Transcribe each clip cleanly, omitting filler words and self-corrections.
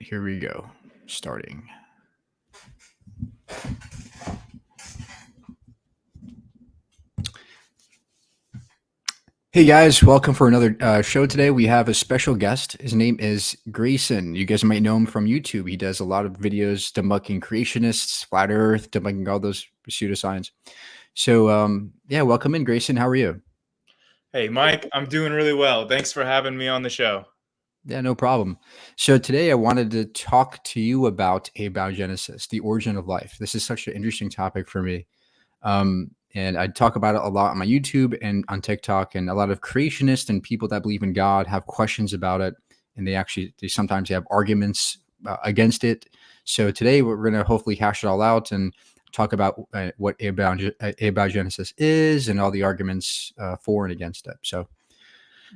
Here we go. Starting. Hey guys, welcome for another show today. We have a special guest. His name is Grayson. You guys might know him from YouTube. He does a lot of videos debunking creationists, flat earth, debunking all those pseudoscience. So, yeah, welcome in, Grayson. How are you? Hey, Mike, I'm doing really well. Thanks for having me on the show. Yeah, no problem. So today I wanted to talk to you about abiogenesis, the origin of life. This is such an interesting topic for me. And I talk about it a lot on my YouTube and on TikTok, and a lot of creationists and people that believe in God have questions about it, and they sometimes have arguments against it. So today we're going to hopefully hash it all out and talk about what abiogenesis is and all the arguments for and against it. So,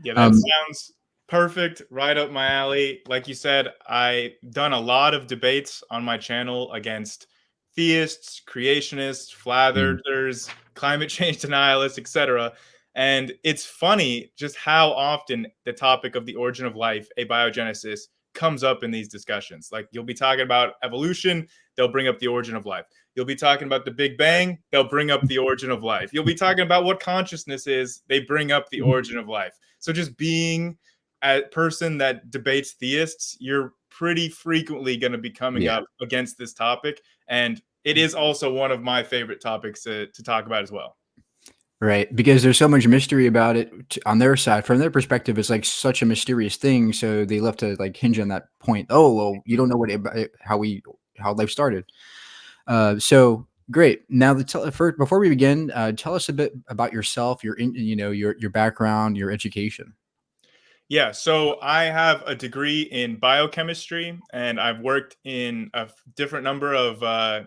Yeah, that um, sounds perfect, right up my alley. Like you said, I've done a lot of debates on my channel against theists, creationists, flat mm, earthers, climate change denialists, etc. And it's funny just how often the topic of the origin of life, abiogenesis, comes up in these discussions. Like you'll be talking about evolution, they'll bring up the origin of life. You'll be talking about the Big Bang, they'll bring up the origin of life. You'll be talking about what consciousness is, they bring up the origin of life. So just being a person that debates theists, you're pretty frequently going to be coming yeah. up against this topic. And it is also one of my favorite topics to talk about as well. Right, because there's so much mystery about it on their side. From their perspective, it's like such a mysterious thing, so they love to like hinge on that point. Oh, well, you don't know how life started. So great. Now, first, before we begin, tell us a bit about yourself, your background, your education. Yeah, so I have a degree in biochemistry, and I've worked in a different number of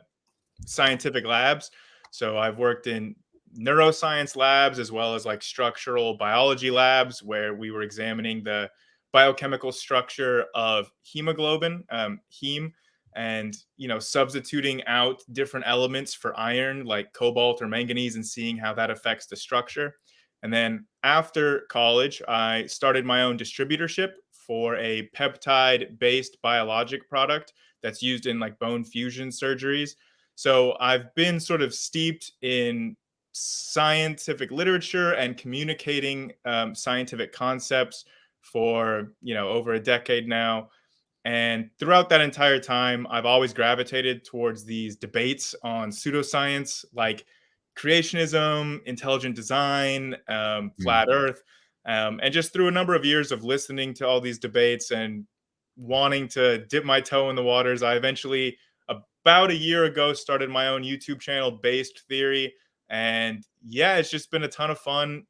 scientific labs. So I've worked in neuroscience labs as well as like structural biology labs where we were examining the biochemical structure of hemoglobin, heme, and substituting out different elements for iron like cobalt or manganese and seeing how that affects the structure. And then after college, I started my own distributorship for a peptide based biologic product that's used in like bone fusion surgeries. So I've been sort of steeped in scientific literature and communicating scientific concepts for over a decade now. And throughout that entire time, I've always gravitated towards these debates on pseudoscience like creationism, intelligent design, Mm. flat Earth. And just through a number of years of listening to all these debates and wanting to dip my toe in the waters, I eventually, about a year ago, started my own YouTube channel, Based Theory. And yeah, it's just been a ton of fun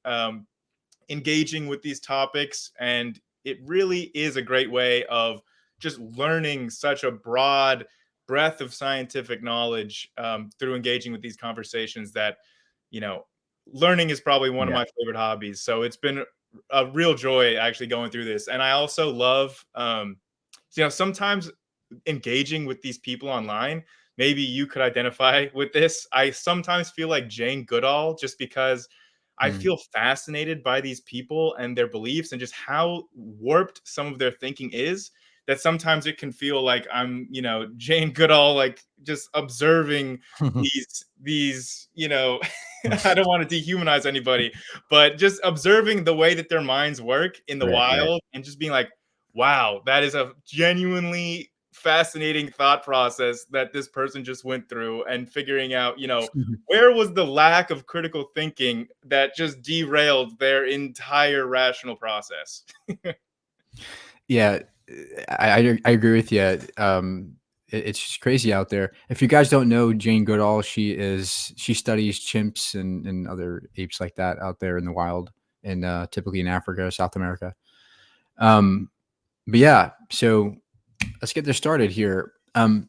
engaging with these topics. And it really is a great way of just learning such a broad breadth of scientific knowledge through engaging with these conversations that, you know, learning is probably one of Yeah. my favorite hobbies. So it's been a real joy actually going through this. And I also love, sometimes engaging with these people online. Maybe you could identify with this. I sometimes feel like Jane Goodall just because I Mm. feel fascinated by these people and their beliefs and just how warped some of their thinking is, that sometimes it can feel like I'm, Jane Goodall, like just observing these, I don't want to dehumanize anybody, but just observing the way that their minds work in the Right. Right. wild and just being like, wow, that is a genuinely fascinating thought process that this person just went through and figuring out, where was the lack of critical thinking that just derailed their entire rational process? Yeah, I agree with you. It's just crazy out there. If you guys don't know Jane Goodall, she studies chimps and other apes like that out there in the wild, and typically in Africa, South America. Um, but yeah, so let's get this started here. A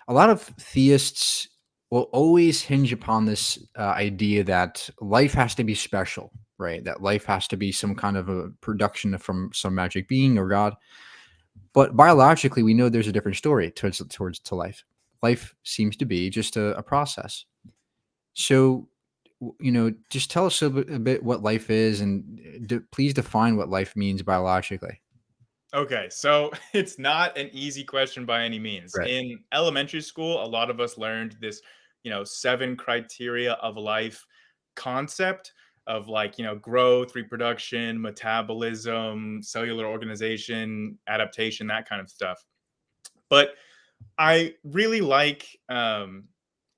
lot of theists will always hinge upon this idea that life has to be special, right? That life has to be some kind of a production from some magic being or God. But biologically, we know there's a different story towards to life. Life seems to be just a process. So, just tell us a bit what life is, and please define what life means biologically. Okay, so it's not an easy question by any means. Right. In elementary school, a lot of us learned this, 7 criteria of life concept of like, growth, reproduction, metabolism, cellular organization, adaptation, that kind of stuff. But I really like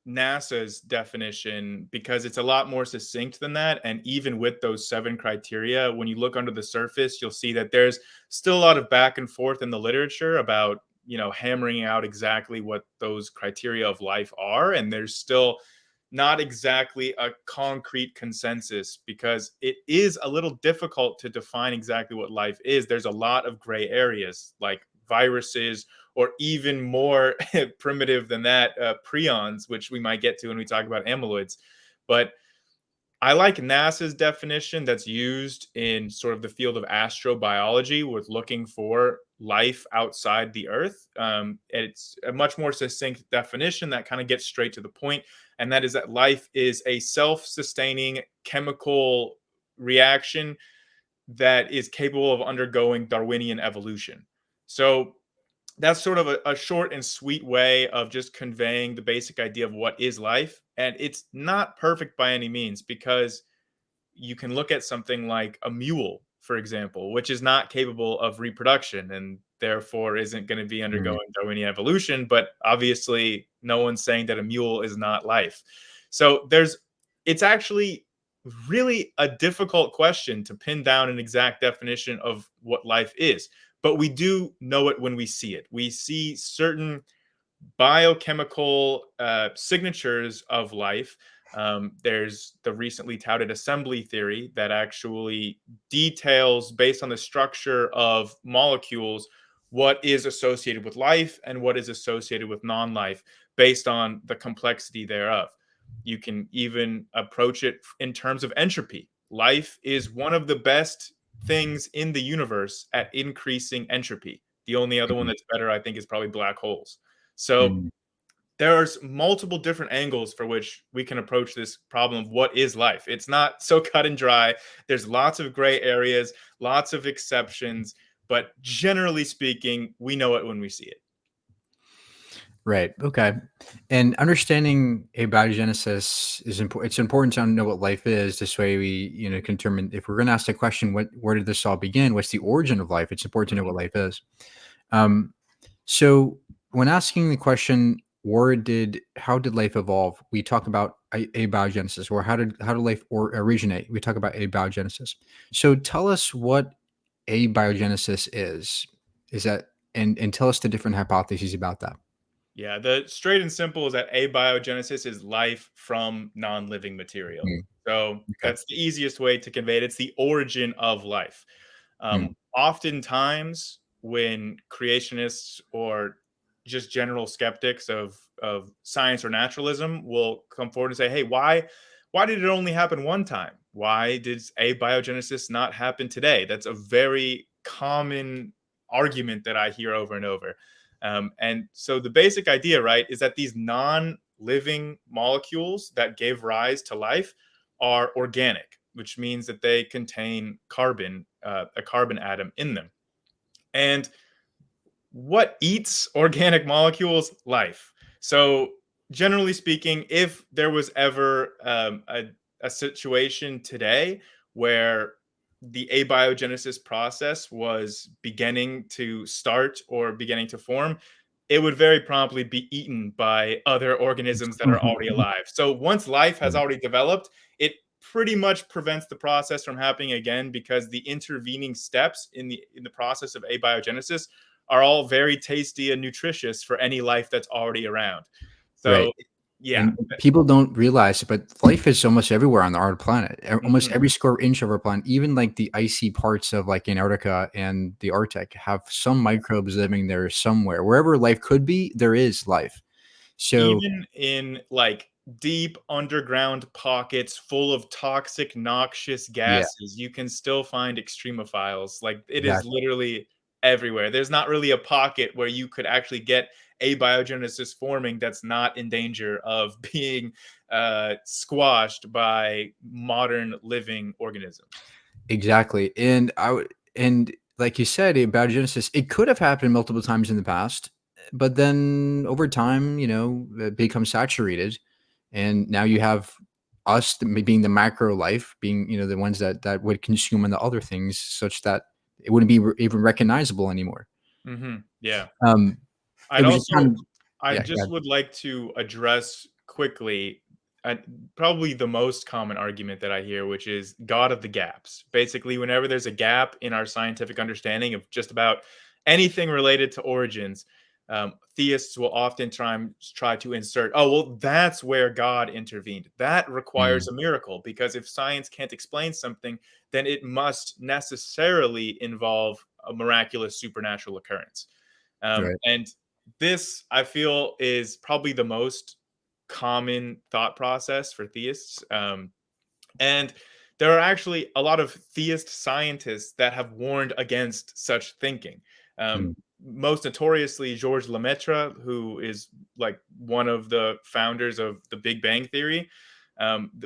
NASA's definition because it's a lot more succinct than that. And even with those 7 criteria, when you look under the surface, you'll see that there's still a lot of back and forth in the literature about, hammering out exactly what those criteria of life are. And there's still not exactly a concrete consensus because it is a little difficult to define exactly what life is. There's a lot of gray areas like viruses, or even more primitive than that, prions, which we might get to when we talk about amyloids. But I like NASA's definition that's used in sort of the field of astrobiology with looking for life outside the Earth. It's a much more succinct definition that kind of gets straight to the point, and that is that life is a self sustaining chemical reaction that is capable of undergoing Darwinian evolution. So that's sort of a short and sweet way of just conveying the basic idea of what is life. And it's not perfect by any means because you can look at something like a mule, for example, which is not capable of reproduction and therefore isn't going to be Mm, undergoing Darwinian evolution. But obviously, no one's saying that a mule is not life. So it's actually really a difficult question to pin down an exact definition of what life is. But we do know it when we see it. We see certain biochemical signatures of life. There's the recently touted assembly theory that actually details, based on the structure of molecules, what is associated with life and what is associated with non life based on the complexity thereof. You can even approach it in terms of entropy. Life is one of the best things in the universe at increasing entropy. The only other one mhm, that's better, I think, is probably black holes. So mm. there's multiple different angles for which we can approach this problem of what is life. It's not so cut and dry. There's lots of gray areas, lots of exceptions, but generally speaking, we know it when we see it. Right. Okay. And understanding abiogenesis is important. It's important to know what life is. This way, we can determine if we're going to ask the question, where did this all begin? What's the origin of life? It's important to know what Mhm. life is. Um, so, when asking the question, how did life evolve? We talk about abiogenesis, or how did life originate? We talk about abiogenesis. So, tell us what abiogenesis is. Is that and tell us the different hypotheses about that. Yeah, the straight and simple is that abiogenesis is life from non-living material. Mm, So okay. that's the easiest way to convey it. It's the origin of life. Mm, Oftentimes, when creationists or just general skeptics of science or naturalism will come forward and say, "Hey, why did it only happen one time? Why did abiogenesis not happen today?" That's a very common argument that I hear over and over. And so the basic idea, right, is that these non-living molecules that gave rise to life are organic, which means that they contain carbon, a carbon atom in them. And what eats organic molecules? Life. So, generally speaking, if there was ever a situation today where the abiogenesis process was beginning to start or beginning to form, it would very promptly be eaten by other organisms that are already alive. So once life has right. already developed, it pretty much prevents the process from happening again because the intervening steps in the process of abiogenesis are all very tasty and nutritious for any life that's already around. So, Right. yeah. And people don't realize, but life is almost everywhere on our planet. Almost Mhm. every square inch of our planet, even like the icy parts of like Antarctica and the Arctic, have some microbes living there somewhere. Wherever life could be, there is life. So, Even in like deep underground pockets full of toxic, noxious yeah, gases, you can still find extremophiles. Like it is exactly. literally everywhere. There's not really a pocket where you could actually get abiogenesis forming that's not in danger of being squashed by modern living organisms. Exactly. And like you said, abiogenesis, it could have happened multiple times in the past, but then over time, it becomes saturated, and now you have us being the macro life, being the ones that would consume on the other things, such that it wouldn't be even recognizable anymore. Yeah. Um, it I'd was just also, kind of I yeah, just would like to address quickly uh, probably the most common argument that I hear, which is God of the gaps. Basically, whenever there's a gap in our scientific understanding of just about anything related to origins, theists will often try to insert, oh, well, that's where God intervened. That requires Mm, a miracle because if science can't explain something, then it must necessarily involve a miraculous supernatural occurrence. right. And this, I feel, is probably the most common thought process for theists. And there are actually a lot of theist scientists that have warned against such thinking. Mm, Most notoriously, Georges Lemaitre, who is like one of the founders of the Big Bang Theory.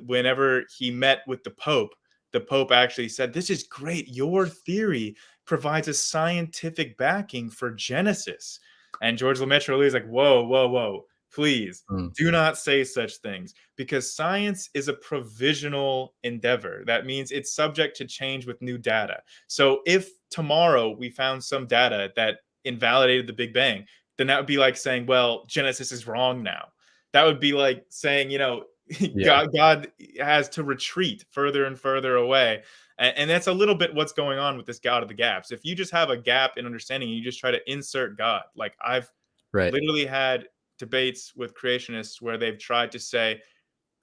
Whenever he met with the Pope actually said, "This is great. Your theory provides a scientific backing for Genesis." And George Lemaitre is like, "Whoa, whoa, whoa! Please mm, do not say such things." Because science is a provisional endeavor. That means it's subject to change with new data. So if tomorrow we found some data that invalidated the Big Bang, then that would be like saying, well, Genesis is wrong now. That would be like saying, yeah, God has to retreat further and further away. And that's a little bit what's going on with this God of the gaps. If you just have a gap in understanding and you just try to insert God, like I've right. literally had debates with creationists where they've tried to say,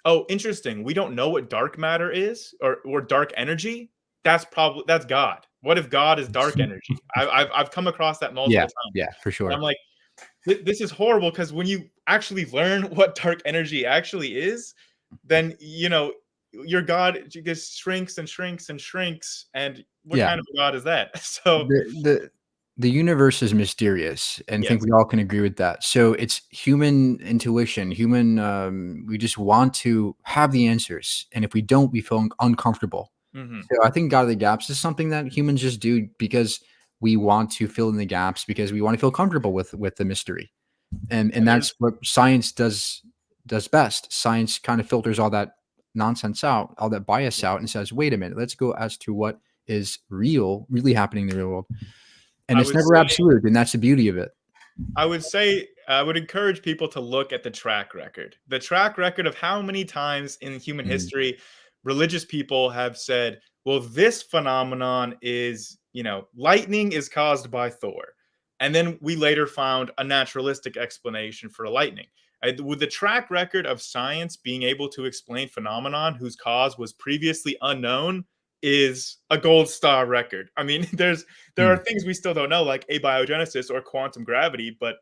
oh, interesting. We don't know what dark matter is or dark energy. That's God. What if God is dark energy? I've come across that Yeah, multiple times, yeah, for and I'm sure. like, this is horrible because when you actually learn what dark energy actually is, then your God just shrinks and shrinks and shrinks. And what Yeah. kind of a God is that? So The universe is mysterious, and I think yes. we all can agree with that. So it's human intuition, we just want to have the answers, and if we don't, we feel uncomfortable. Hmm. So I think God of the gaps is something that humans just do because we want to fill in the gaps because we want to feel comfortable with the mystery, and And there's that's what science does best. Science kind of filters all that nonsense out, all that bias out, and says, "Wait a minute, let's go as to what is really happening in the real world." And I it's would never say absolute, and that's the beauty of it. I would encourage people to look at the track record. The track record of how many times in human Mm, history religious people have said, well, this phenomenon is, lightning is caused by Thor. And then we later found a naturalistic explanation for lightning. With the track record of science being able to explain phenomenon whose cause was previously unknown is a gold star record. I mean, there are mm, things we still don't know, like abiogenesis or quantum gravity, but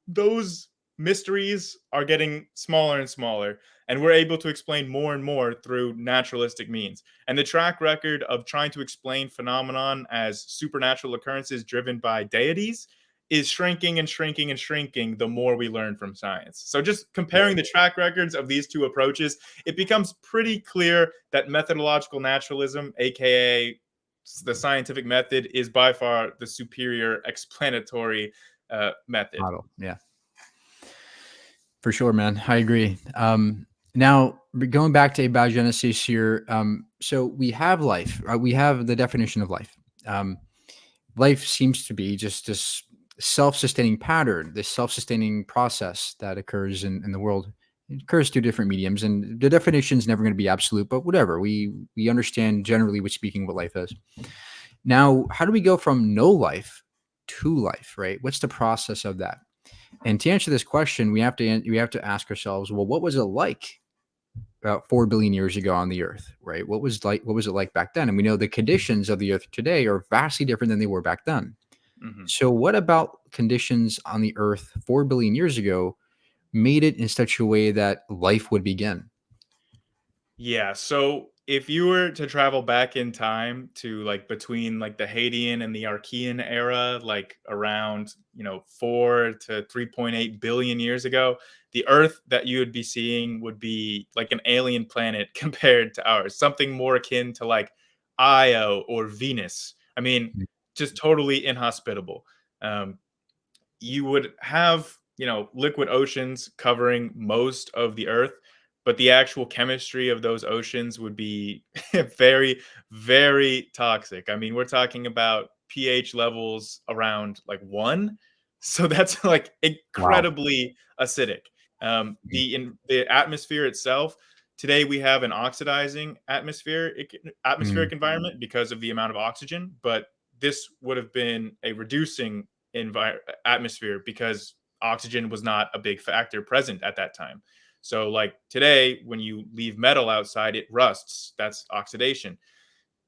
those mysteries are getting smaller and smaller, and we're able to explain more and more through naturalistic means. And the track record of trying to explain phenomenon as supernatural occurrences driven by deities is shrinking and shrinking and shrinking the more we learn from science. So just comparing right. the track records of these two approaches, it becomes pretty clear that methodological naturalism, aka the scientific method, is by far the superior explanatory method. Model, yeah. For sure, man. I agree. Now, going back to abiogenesis here, so we have life, right? We have the definition of life. Um, Life seems to be just this self-sustaining pattern, this self-sustaining process that occurs in the world. It occurs through different mediums, and the definition is never going to be absolute, but whatever. We understand generally, what speaking, what life is. Now, how do we go from no life to life, right? What's the process of that? And to answer this question, we have to ask ourselves, well, what was it like about 4 billion years ago on the Earth, right? What was it like back then? And we know the conditions of the Earth today are vastly different than they were back then. Mhm. So, what about conditions on the Earth 4 billion years ago made it in such a way that life would begin? Yeah, so if you were to travel back in time to like between like the Hadean and the Archean era, like around, 4 to 3.8 billion years ago, the Earth that you would be seeing would be like an alien planet compared to ours, something more akin to like Io or Venus. I mean, just totally inhospitable. Um, you would have, liquid oceans covering most of the earth, but the actual chemistry of those oceans would be very, very toxic. I mean, we're talking about pH levels around like 1. So that's like Wow. incredibly acidic. The atmosphere itself, today we have an oxidizing atmospheric Mm, environment because of the amount of oxygen, but this would have been a reducing atmosphere because oxygen was not a big factor present at that time. So, like today, when you leave metal outside, it rusts. That's oxidation.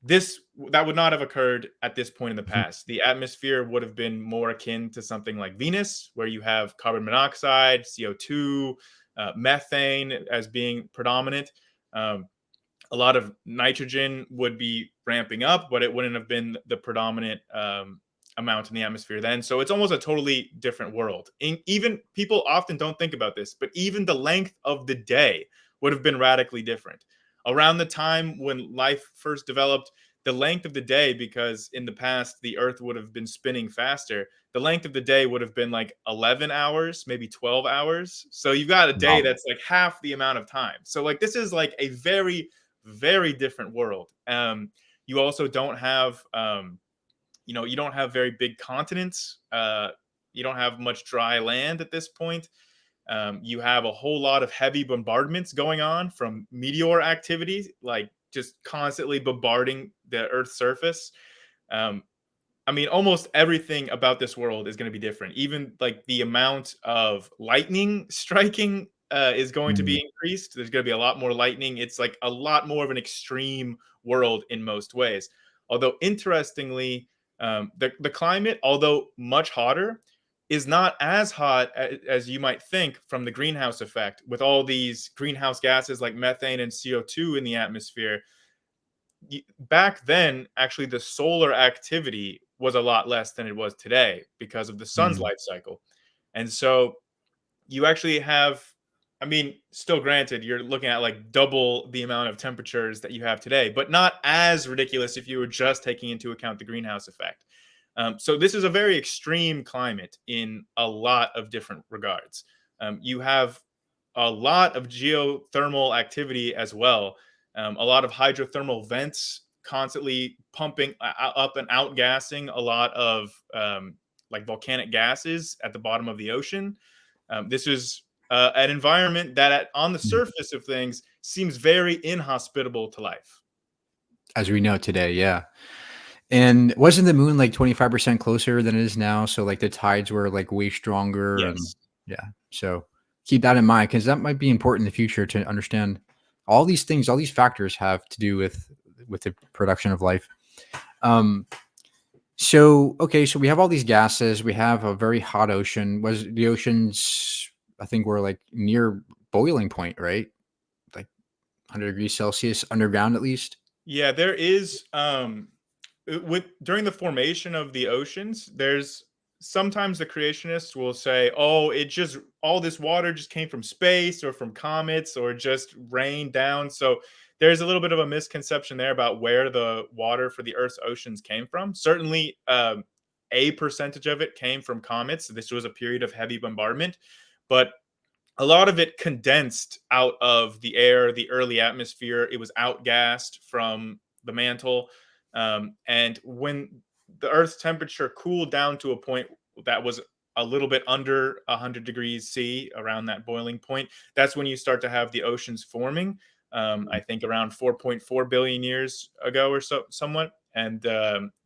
This That would not have occurred at this point in the mhm, past. The atmosphere would have been more akin to something like Venus, where you have carbon monoxide, CO2, methane as being predominant. Um, a lot of nitrogen would be ramping up, but it wouldn't have been the predominant amount in the atmosphere then. So it's almost a totally different world. Even people often don't think about this, but even the length of the day would have been radically different. Around the time when life first developed, the length of the day, because in the past the Earth would have been spinning faster, the length of the day would have been like 11 hours, maybe 12 hours. So you've got a day wow. that's like half the amount of time. So, like, this is like a very, very different world. You also don't have, you don't have very big continents. You don't have much dry land at this point. You have a whole lot of heavy bombardments going on from meteor activity, like just constantly bombarding the Earth's surface. Um, I mean, almost everything about this world is going to be different. Even like the amount of lightning striking is going to Mm, be increased. There's going to be a lot more lightning. It's like a lot more of an extreme world in most ways. Although, interestingly, the climate, although much hotter, is not as hot as you might think from the greenhouse effect, with all these greenhouse gases like methane and CO2 in the atmosphere. Back then, actually, the solar activity was a lot less than it was today because of the sun's mm, life cycle. And so you actually have, I mean, still granted, you're looking at like double the amount of temperatures that you have today, but not as ridiculous if you were just taking into account the greenhouse effect. So this is a very extreme climate in a lot of different regards. You have a lot of geothermal activity as well, a lot of hydrothermal vents constantly pumping up and outgassing a lot of like volcanic gases at the bottom of the ocean. This is an environment that, on the mm. surface of things, seems very inhospitable to life. As we know today, yeah. And wasn't the moon like 25% closer than it is now? So like the tides were like way stronger and Yes. yeah. So keep that in mind because that might be important in the future to understand all these things, all these factors have to do with the production of life. Um so okay, so we have all these gases, we have a very hot ocean. Was the oceans I think we're like near boiling point, right? Like 100 degrees Celsius underground at least. Yeah, there is with during the formation of the oceans, there's sometimes the creationists will say, "Oh, it just all this water just came from space or from comets or just rained down." So there's a little bit of a misconception there about where the water for the Earth's oceans came from. Certainly, a percentage of it came from comets. This was a period of heavy bombardment, but a lot of it condensed out of the air, the early atmosphere. It was outgassed from the mantle. And when the Earth's temperature cooled down to a point that was a little bit under 100 degrees C, around that boiling point, that's when you start to have the oceans forming. I think around 4.4 billion years ago or so, somewhat. And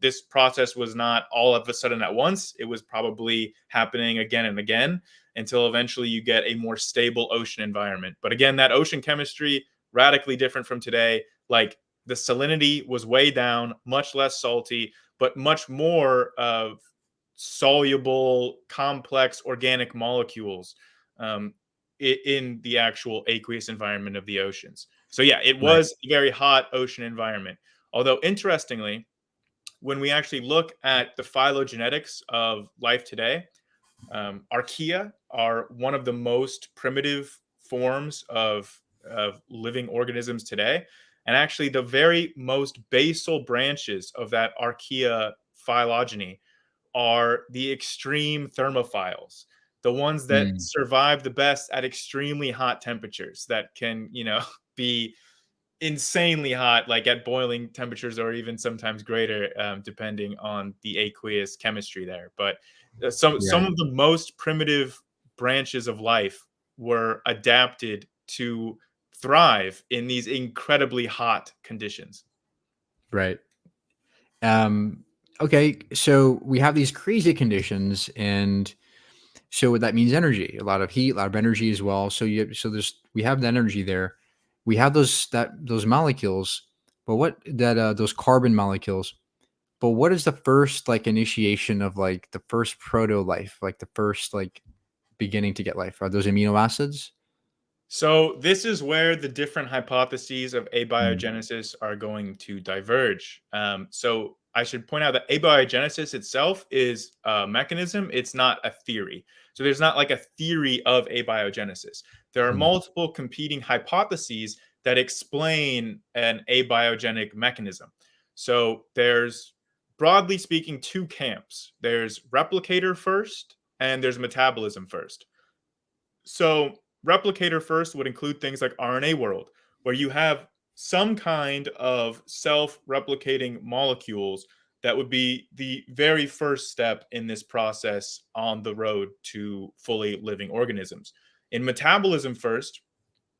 this process was not all of a sudden at once. It was probably happening again and again until eventually you get a more stable ocean environment. But again, that ocean chemistry radically different from today. Like the salinity was way down, much less salty, but much more of soluble, complex organic molecules um, in the actual aqueous environment of the oceans. So yeah, it Right. was a very hot ocean environment. Although interestingly, when we actually look at the phylogenetics of life today, archaea are one of the most primitive forms of living organisms today. And actually, the very most basal branches of that archaea phylogeny are the extreme thermophiles, the ones that Mm, survive the best at extremely hot temperatures that can, be insanely hot, like at boiling temperatures or even sometimes greater, depending on the aqueous chemistry there. But some yeah, of the most primitive branches of life were adapted to thrive in these incredibly hot conditions. right. Um, okay, so we have these crazy conditions, and so that means energy, a lot of heat, a lot of energy as well. So there's we have the energy there. We have those molecules, but what that those carbon molecules. But what is the first like initiation of like the first proto life, like the first like beginning to get life? Are those amino acids? So this is where the different hypotheses of Mm, abiogenesis are going to diverge. So I should point out that abiogenesis itself is a mechanism; it's not a theory. So there's not like a theory of abiogenesis. There are mm, multiple competing hypotheses that explain an abiogenic mechanism. So there's, broadly speaking, two camps. There's replicator first, and there's metabolism first. So, replicator first would include things like RNA World, where you have some kind of self replicating molecules that would be the very first step in this process on the road to fully living organisms. In metabolism first,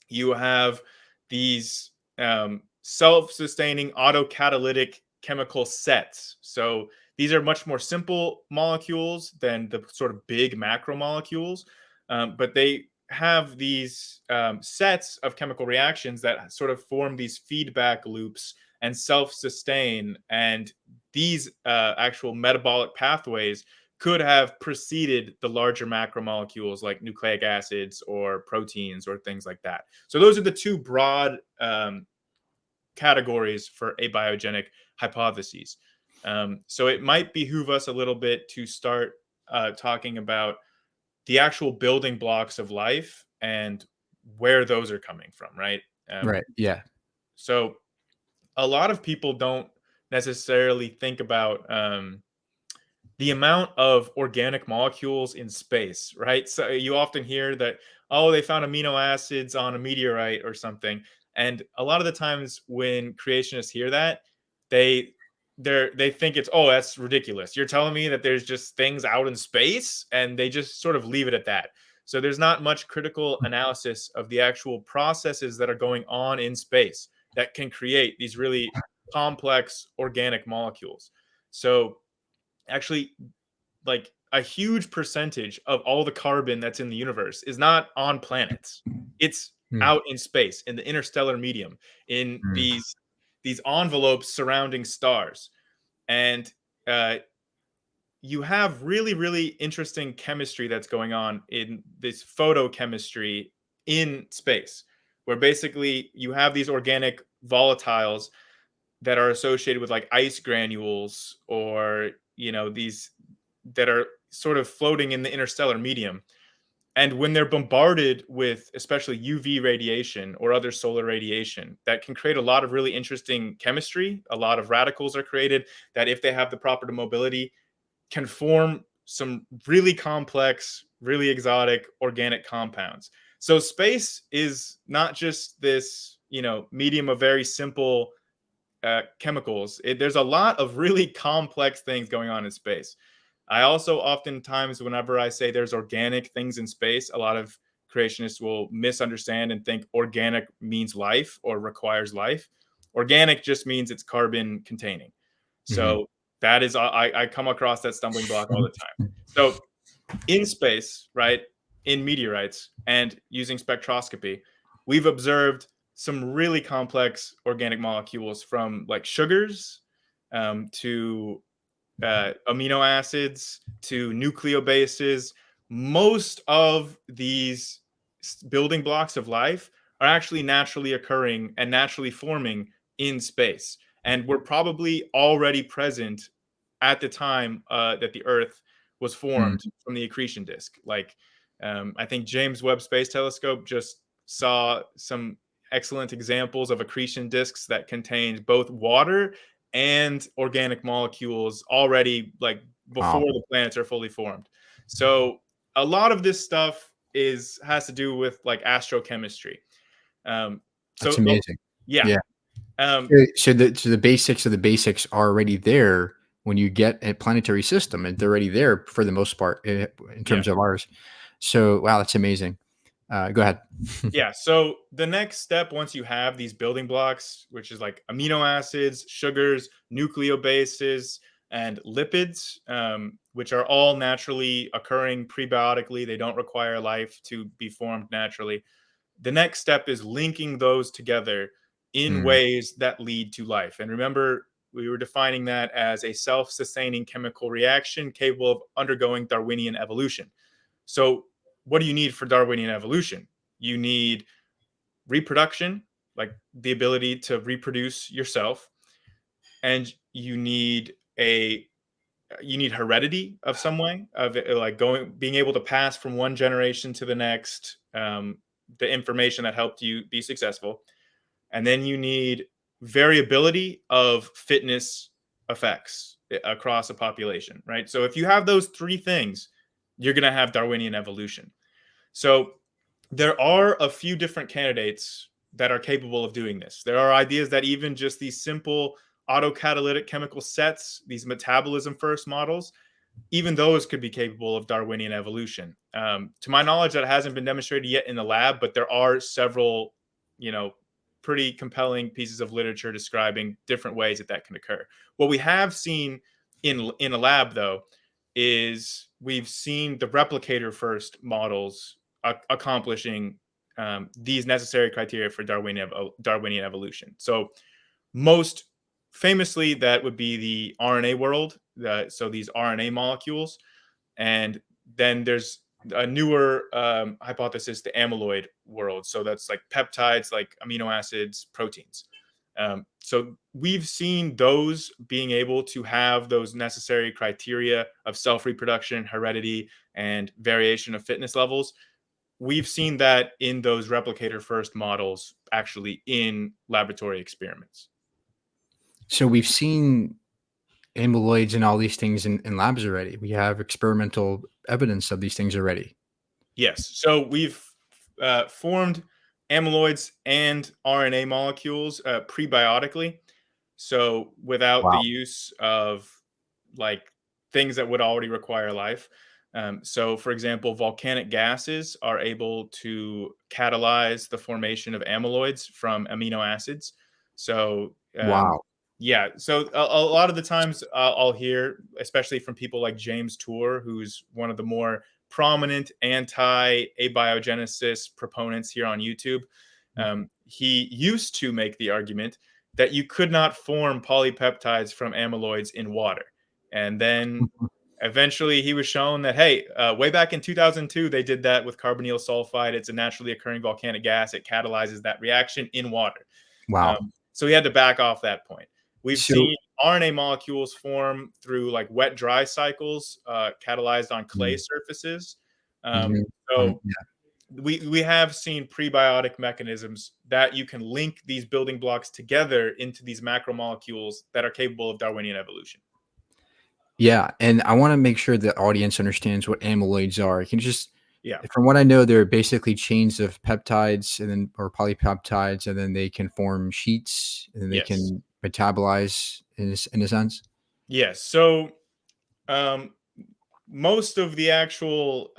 you have these self-sustaining autocatalytic chemical sets. So these are much more simple molecules than the sort of big macromolecules, but they have these sets of chemical reactions that sort of form these feedback loops and self-sustain. And these actual metabolic pathways could have preceded the larger macromolecules like nucleic acids or proteins or things like that. So those are the two broad categories for abiogenic hypotheses. So it might behoove us a little bit to start talking about the actual building blocks of life and where those are coming from, right? Um, right. Yeah. so a lot of people don't necessarily think about the amount of organic molecules in space, right? So you often hear that, oh, they found amino acids on a meteorite or something. And a lot of the times when creationists hear that, they they think it's, oh, that's ridiculous. You're telling me that there's just things out in space, and they just sort of leave it at that. So there's not much critical analysis of the actual processes that are going on in space that can create these really complex organic molecules. So actually, like, a huge percentage of all the carbon that's in the universe is not on planets. It's Mm, out in space, in the interstellar medium, in mm, these envelopes surrounding stars. And uh, you have really, really interesting chemistry that's going on in this photochemistry in space, where basically you have these organic volatiles that are associated with like ice granules, or these that are sort of floating in the interstellar medium. And when they're bombarded with especially UV radiation or other solar radiation, that can create a lot of really interesting chemistry. A lot of radicals are created that, if they have the proper mobility, can form some really complex, really exotic organic compounds. So space is not just this, medium of very simple chemicals. There's a lot of really complex things going on in space. I also oftentimes, whenever I say there's organic things in space, a lot of creationists will misunderstand and think organic means life or requires life. Organic just means it's carbon containing. mhm. So that is, I come across that stumbling block all the time. So in space, right, in meteorites and using spectroscopy, we've observed some really complex organic molecules, from like sugars to amino acids to nucleobases. Most of these building blocks of life are actually naturally occurring and naturally forming in space. And were probably already present at the time that the Earth was Mm, formed from the accretion disk. Like, I think James Webb Space Telescope just saw some excellent examples of accretion disks that contained both water and organic molecules already, like, before Wow, the planets are fully formed. So a lot of this stuff has to do with like astrochemistry. Um, that's so amazing. yeah, Yeah. um, So the basics of the basics are already there when you get a planetary system, and they're already there for the most part in yeah. terms of ours. So wow, that's amazing. Go ahead. Yeah. So the next step, once you have these building blocks, which is like amino acids, sugars, nucleobases, and lipids, which are all naturally occurring prebiotically, they don't require life to be formed naturally. The next step is linking those together in Mm. ways that lead to life. And remember, we were defining that as a self sustaining chemical reaction capable of undergoing Darwinian evolution. So, what do you need for Darwinian evolution? You need reproduction, like the ability to reproduce yourself, and you need heredity of some way of like being able to pass from one generation to the next, the information that helped you be successful, and then you need variability of fitness effects across a population, right? So if you have those three things, you're going to have Darwinian evolution. So there are a few different candidates that are capable of doing this. There are ideas that even just these simple autocatalytic chemical sets, these metabolism first models, even those could be capable of Darwinian evolution. To my knowledge, that hasn't been demonstrated yet in the lab, but there are several, you know, pretty compelling pieces of literature describing different ways that can occur. What we have seen in a lab, though, is we've seen the replicator first models accomplishing these necessary criteria for Darwinian evolution. So most famously, that would be the RNA world. So these RNA molecules, and then there's a newer hypothesis, the amyloid world. So that's like peptides, like amino acids, proteins. So we've seen those being able to have those necessary criteria of self reproduction, heredity, and variation of fitness levels. We've seen that in those replicator first models, actually in laboratory experiments. So we've seen amyloids and all these things in labs already. We have experimental evidence of these things already. Yes. So we've formed amyloids and RNA molecules prebiotically. So without the Wow. use of like things that would already require life. So, for example, volcanic gases are able to catalyze the formation of amyloids from amino acids. So, Wow. yeah. So a lot of the times I'll hear, especially from people like James Tour, who's one of the more prominent anti-abiogenesis proponents here on YouTube. He used to make the argument that you could not form polypeptides from amyloids in water. And then eventually he was shown that, hey, way back in 2002, they did that with carbonyl sulfide. It's a naturally occurring volcanic gas. It catalyzes that reaction in water. Wow. So he had to back off that point. We've So seen RNA molecules form through like wet dry cycles, catalyzed on clay mm, surfaces. mhm, So yeah. we have seen prebiotic mechanisms that you can link these building blocks together into these macromolecules that are capable of Darwinian evolution. Yeah, and I wanna make sure the audience understands what amyloids are. Can you just Yeah. from what I know, they're basically chains of peptides and then or polypeptides, and then they can form sheets, and then they Yes. can metabolize in a sense? Yes. So um, most of the actual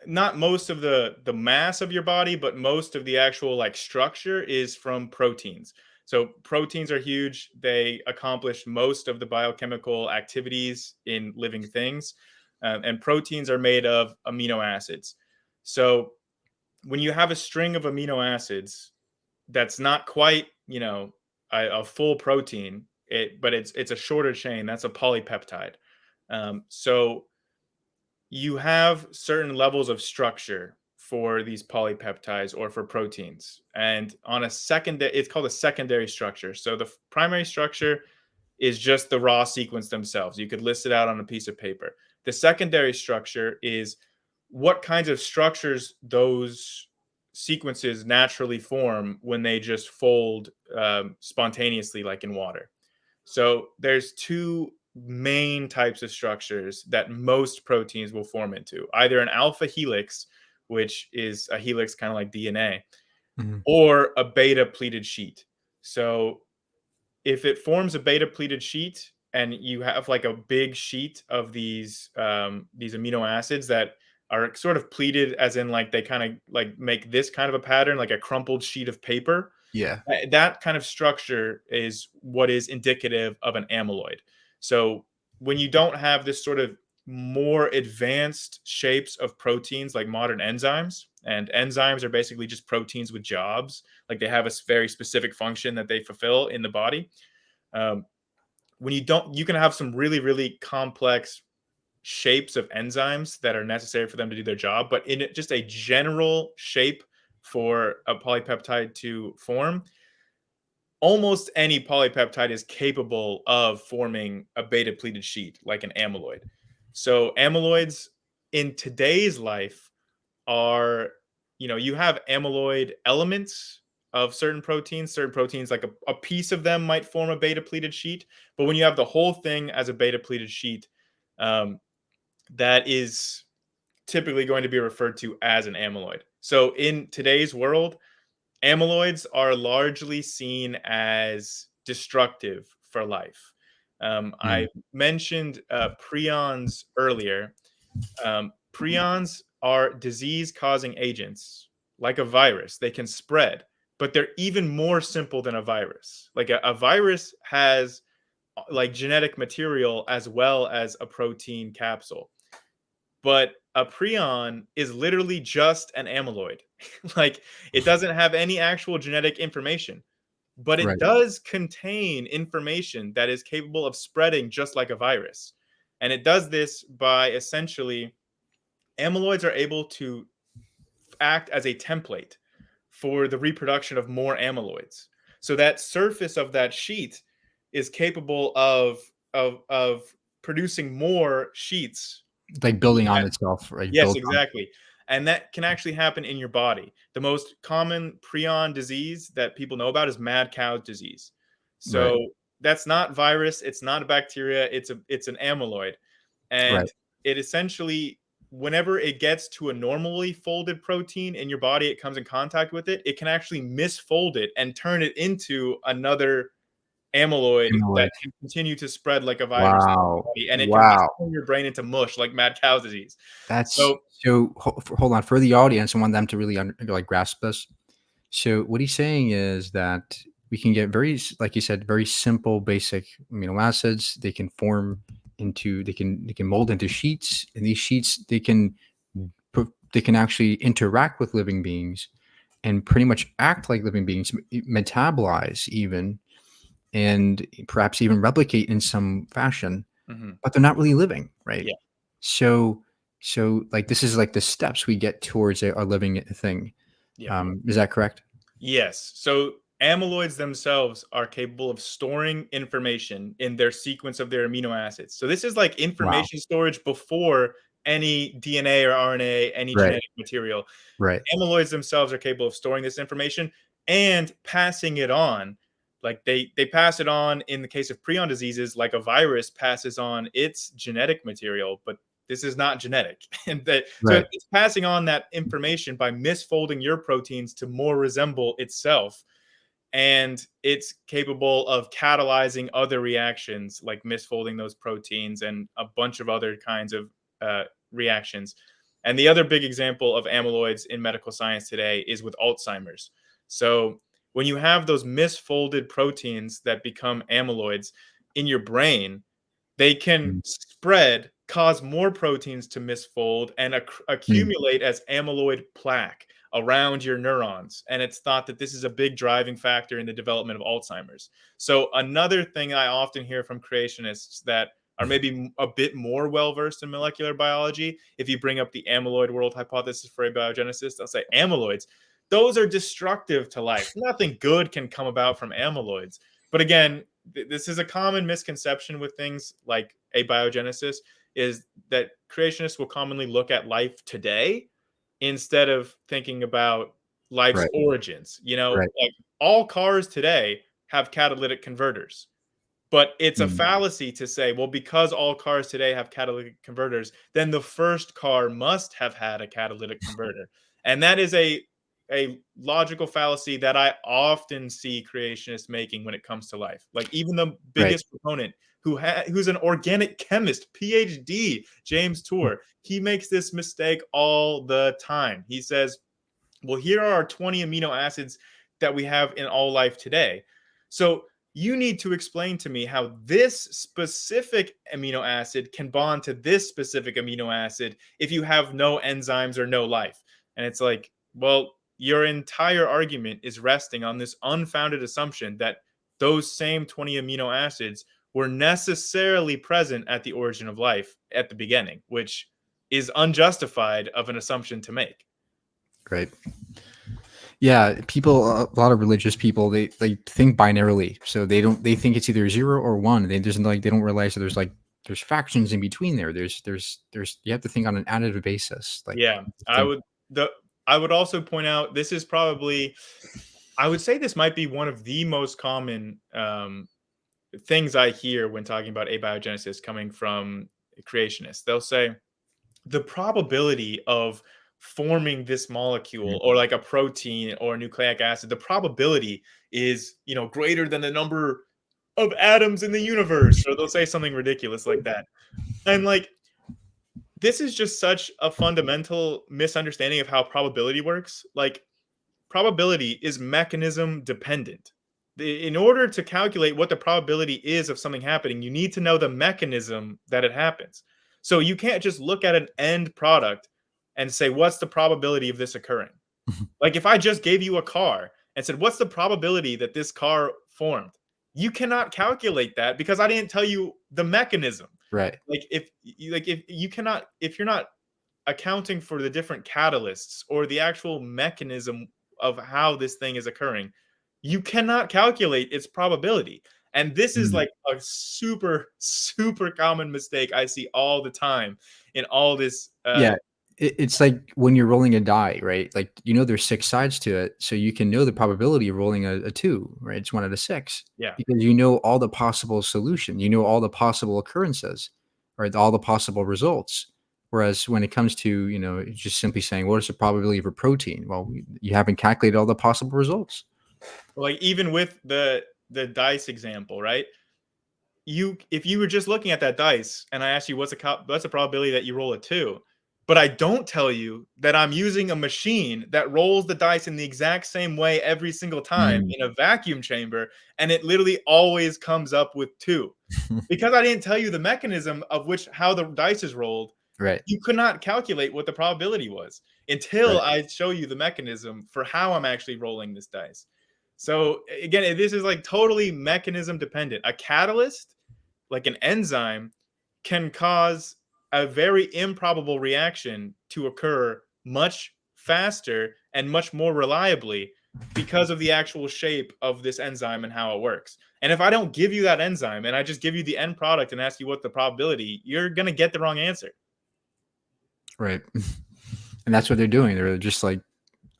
not most of the mass of your body, but most of the actual like structure is from proteins. So proteins are huge. They accomplish most of the biochemical activities in living things, and proteins are made of amino acids. So when you have a string of amino acids that's not quite, a full protein, but it's a shorter chain. That's a polypeptide. So you have certain levels of structure for these polypeptides or for proteins. And on a secondary, it's called a secondary structure. So the primary structure is just the raw sequence themselves. You could list it out on a piece of paper. The secondary structure is what kinds of structures those sequences naturally form when they just fold spontaneously, like in water. So there's two main types of structures that most proteins will form into: either an alpha helix, which is a helix kind of like DNA, Mhm. or a beta pleated sheet. So if it forms a beta pleated sheet and you have like a big sheet of these amino acids that are sort of pleated, as in like they kind of like make this kind of a pattern, like a crumpled sheet of paper, Yeah. that kind of structure is what is indicative of an amyloid. So when you don't have this sort of more advanced shapes of proteins like modern enzymes, and enzymes are basically just proteins with jobs, like they have a very specific function that they fulfill in the body. Um, when you don't, you can have some really, really complex shapes of enzymes that are necessary for them to do their job, but in just a general shape for a polypeptide to form, almost any polypeptide is capable of forming a beta pleated sheet like an amyloid. So amyloids in today's life are, you have amyloid elements of certain proteins, like a piece of them might form a beta pleated sheet. But when you have the whole thing as a beta pleated sheet, um, that is typically going to be referred to as an amyloid. So in today's world, amyloids are largely seen as destructive for life. I Mm. mentioned prions earlier. Prions are disease causing agents like a virus. They can spread, but they're even more simple than a virus. Like a virus has like genetic material as well as a protein capsule, but a prion is literally just an amyloid. Like it doesn't have any actual genetic information, but it Right. does contain information that is capable of spreading just like a virus. And it does this by essentially, amyloids are able to act as a template for the reproduction of more amyloids. So that surface of that sheet is capable of producing more sheets. Like building on itself, right? Yes, Built on. exactly. And that can actually happen in your body. The most common prion disease that people know about is mad cow disease. Right. So that's not virus, it's not a bacteria, it's an amyloid. Right. And it essentially, whenever it gets to a normally folded protein in your body, it comes in contact with it, it can actually misfold it and turn it into another amyloid that Amyloid. can continue to spread like a virus in your Wow. body, and it can Wow. turn your brain into mush like mad cow disease. That's So so hold on for the audience. I want them to really like grasp this. So what he's saying is that we can get very, like you said, very simple, basic amino acids. They can form into, they can mold into sheets, and these sheets they can actually interact with living beings and pretty much act like living beings, metabolize even, and perhaps even replicate in some fashion, mhm, but they're not really living, right? yeah, So, like this is like the steps we get towards a living thing. yeah. Is that correct? Yes. So amyloids themselves are capable of storing information in their sequence of their amino acids. So this is like Wow. information storage before any DNA or RNA, any Right. genetic material. Right. Amyloids themselves are capable of storing this information and passing it on. Like they pass it on in the case of prion diseases, like a virus passes on its genetic material, but this is not genetic. And so Right. it's passing on that information by misfolding your proteins to more resemble itself. And it's capable of catalyzing other reactions like misfolding those proteins and a bunch of other kinds of reactions. And the other big example of amyloids in medical science today is with Alzheimer's. So when you have those misfolded proteins that become amyloids in your brain, they can Mm. spread, cause more proteins to misfold, and Mm. accumulate as amyloid plaque around your neurons. And it's thought that this is a big driving factor in the development of Alzheimer's. So, another thing I often hear from creationists that are maybe a bit more well versed in molecular biology, if you bring up the amyloid world hypothesis for abiogenesis, they'll say amyloids, those are destructive to life. Nothing good can come about from amyloids. But again, this is a common misconception with things like abiogenesis, is that creationists will commonly look at life today instead of thinking about life's Right. origins. You know, Right. like all cars today have catalytic converters. But it's a Mm. fallacy to say, well, because all cars today have catalytic converters, then the first car must have had a catalytic converter. And that is a logical fallacy that I often see creationists making when it comes to life. Like even the Right. biggest proponent who's an organic chemist, PhD, James Mm. Tour, he makes this mistake all the time. He says, well, here are our 20 amino acids that we have in all life today. So you need to explain to me how this specific amino acid can bond to this specific amino acid if you have no enzymes or no life. And it's like, well, your entire argument is resting on this unfounded assumption that those same 20 amino acids were necessarily present at the origin of life at the beginning, which is unjustified of an assumption to make. Right. Yeah, people, a lot of religious people, they think binarily, so they think it's either 0 or 1. They just like they don't realize that there's fractions in between there. There's you have to think on an additive basis. Like Yeah, I think, would the I would also point out this is probably I would say this might be one of the most common things I hear when talking about abiogenesis coming from creationists. They'll say the probability of forming this molecule mm, or like a protein or a nucleic acid, the probability is, greater than the number of atoms in the universe, or they'll say something ridiculous like that. And like this is just such a fundamental misunderstanding of how probability works. Like probability is mechanism dependent. In order to calculate what the probability is of something happening, you need to know the mechanism that it happens. So you can't just look at an end product and say, what's the probability of this occurring? Like if I just gave you a car and said, what's the probability that this car formed? You cannot calculate that because I didn't tell you the mechanism. right. If you're not accounting for the different catalysts or the actual mechanism of how this thing is occurring, you cannot calculate its probability. And this is Mm. like a super, super common mistake I see all the time in all this. Yeah, it's like when you're rolling a die, right? Like, there's 6 sides to it, so you can know the probability of rolling a 2, right? It's 1 out of 6 Yeah. because you know all the possible solution, you know all the possible occurrences, right? All the possible results. Whereas when it comes to, just simply saying, "What is the probability of a protein?" Well, you haven't calculated all the possible results. Like even with the dice example, right? If you were just looking at that dice and I asked you what's the probability that you roll a 2, but I don't tell you that I'm using a machine that rolls the dice in the exact same way every single time Mm. in a vacuum chamber and it literally always comes up with 2. Because I didn't tell you the mechanism of which how the dice is rolled, Right, you could not calculate what the probability was until right. I show you the mechanism for how I'm actually rolling this dice. So again, this is like totally mechanism dependent. A catalyst, like an enzyme, can cause a very improbable reaction to occur much faster and much more reliably because of the actual shape of this enzyme and how it works. And if I don't give you that enzyme and I just give you the end product and ask you what the probability, you're going to get the wrong answer. Right. And that's what they're doing. They're just like,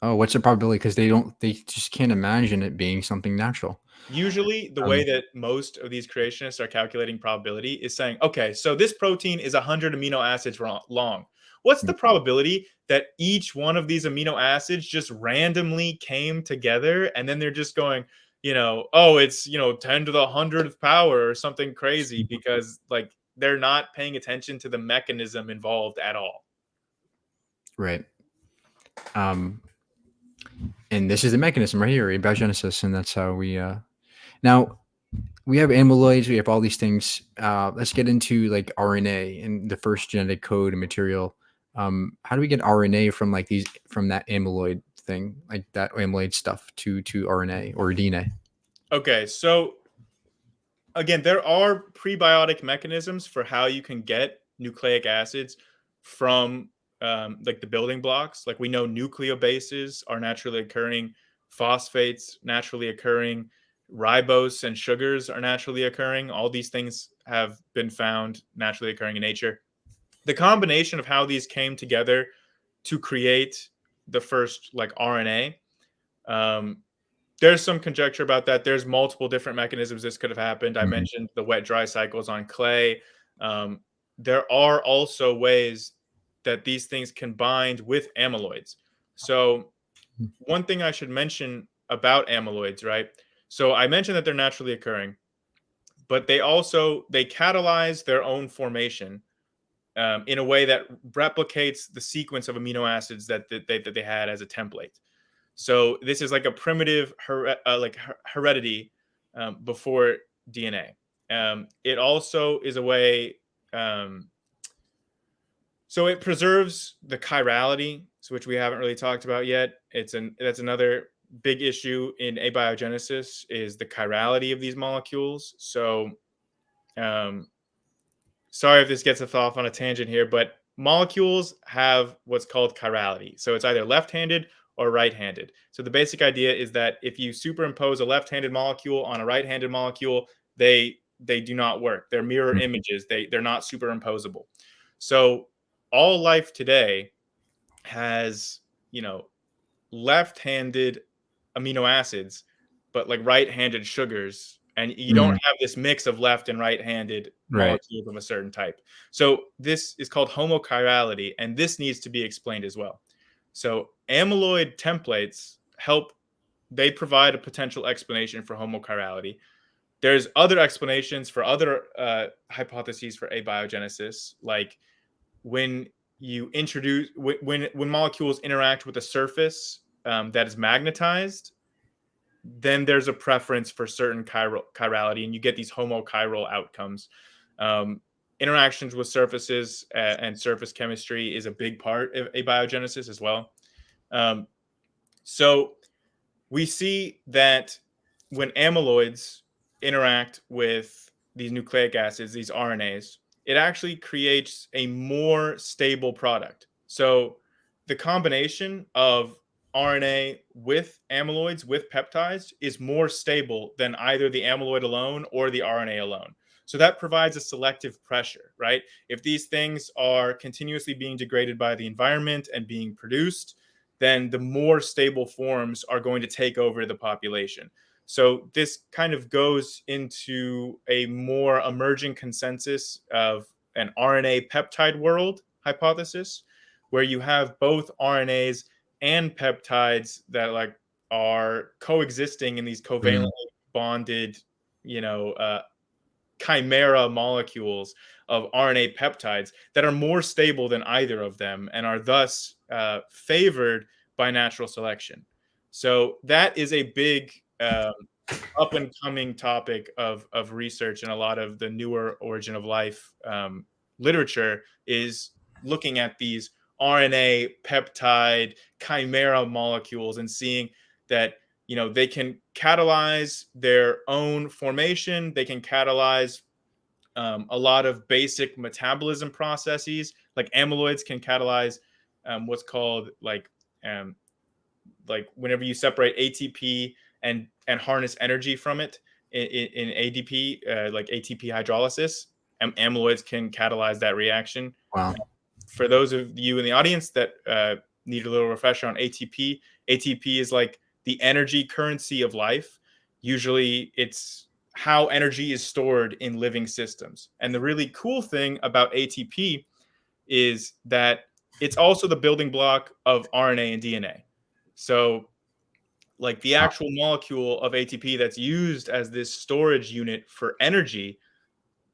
"Oh, what's the probability?" Because they just can't imagine it being something natural. Usually, the way Um, that most of these creationists are calculating probability is saying, okay, so this protein is 100 amino acids long. What's the probability that each one of these amino acids just randomly came together and then they're just going, oh, it's, 10 to the 100th power or something crazy because like they're not paying attention to the mechanism involved at all. right. Um, and this is the mechanism right here, abiogenesis, and that's how we now we have amyloids, we have all these things. Let's get into like RNA and the first genetic code and material. How do we get RNA from like these from that amyloid thing, like that amyloid stuff to RNA or DNA? Okay, so again, there are prebiotic mechanisms for how you can get nucleic acids from like the building blocks. Like we know nucleobases are naturally occurring, phosphates naturally occurring, ribose and sugars are naturally occurring. All these things have been found naturally occurring in nature. The combination of how these came together to create the first like RNA There's some conjecture about that. There's multiple different mechanisms this could have happened. I Mhm. mentioned the wet dry cycles on clay. Um, there are also ways that these things combined with amyloids. So one thing I should mention about amyloids, right? So I mentioned that they're naturally occurring, but they catalyze their own formation in a way that replicates the sequence of amino acids that they had as a template. So this is like a primitive heredity before DNA. It also is a way. Um, so it preserves the chirality, which we haven't really talked about yet. That's another big issue in abiogenesis is the chirality of these molecules. So um, sorry if this gets us off on a tangent here, but molecules have what's called chirality. So it's either left-handed or right-handed. So the basic idea is that if you superimpose a left-handed molecule on a right-handed molecule, they do not work. They're mirror Mhm. images. They're not superimposable. So all life today has, you know, left-handed amino acids, but like right-handed sugars, and you don't Mm. have this mix of left and right-handed Right. molecules of a certain type. So this is called homochirality, and this needs to be explained as well. So amyloid templates help. They provide a potential explanation for homochirality. There's other explanations for other hypotheses for abiogenesis, like when you introduce when molecules interact with a surface that is magnetized, then there's a preference for certain chirality, and you get these homochiral outcomes. Um, Interactions with surfaces and surface chemistry is a big part of abiogenesis as well. Um, so we see that when amyloids interact with these nucleic acids, these RNAs, it actually creates a more stable product. So the combination of RNA with amyloids, with peptides, is more stable than either the amyloid alone or the RNA alone. So that provides a selective pressure, right? If these things are continuously being degraded by the environment and being produced, then the more stable forms are going to take over the population. So this kind of goes into a more emerging consensus of an RNA peptide world hypothesis, where you have both RNAs and peptides that like are coexisting in these covalently Mm. bonded, you know, chimera molecules of RNA peptides that are more stable than either of them and are thus favored by natural selection. So that is a big up and coming topic of research, and a lot of the newer origin of life literature is looking at these RNA peptide chimera molecules and seeing that, you know, they can catalyze their own formation, they can catalyze a lot of basic metabolism processes. Like amyloids can catalyze what's called um, like whenever you separate ATP and harness energy from it in ADP, like ATP hydrolysis, amyloids can catalyze that reaction. Wow. For those of you in the audience that need a little refresher on ATP, ATP is like the energy currency of life. Usually, it's how energy is stored in living systems. And the really cool thing about ATP is that it's also the building block of RNA and DNA. So, like the Wow. actual molecule of ATP that's used as this storage unit for energy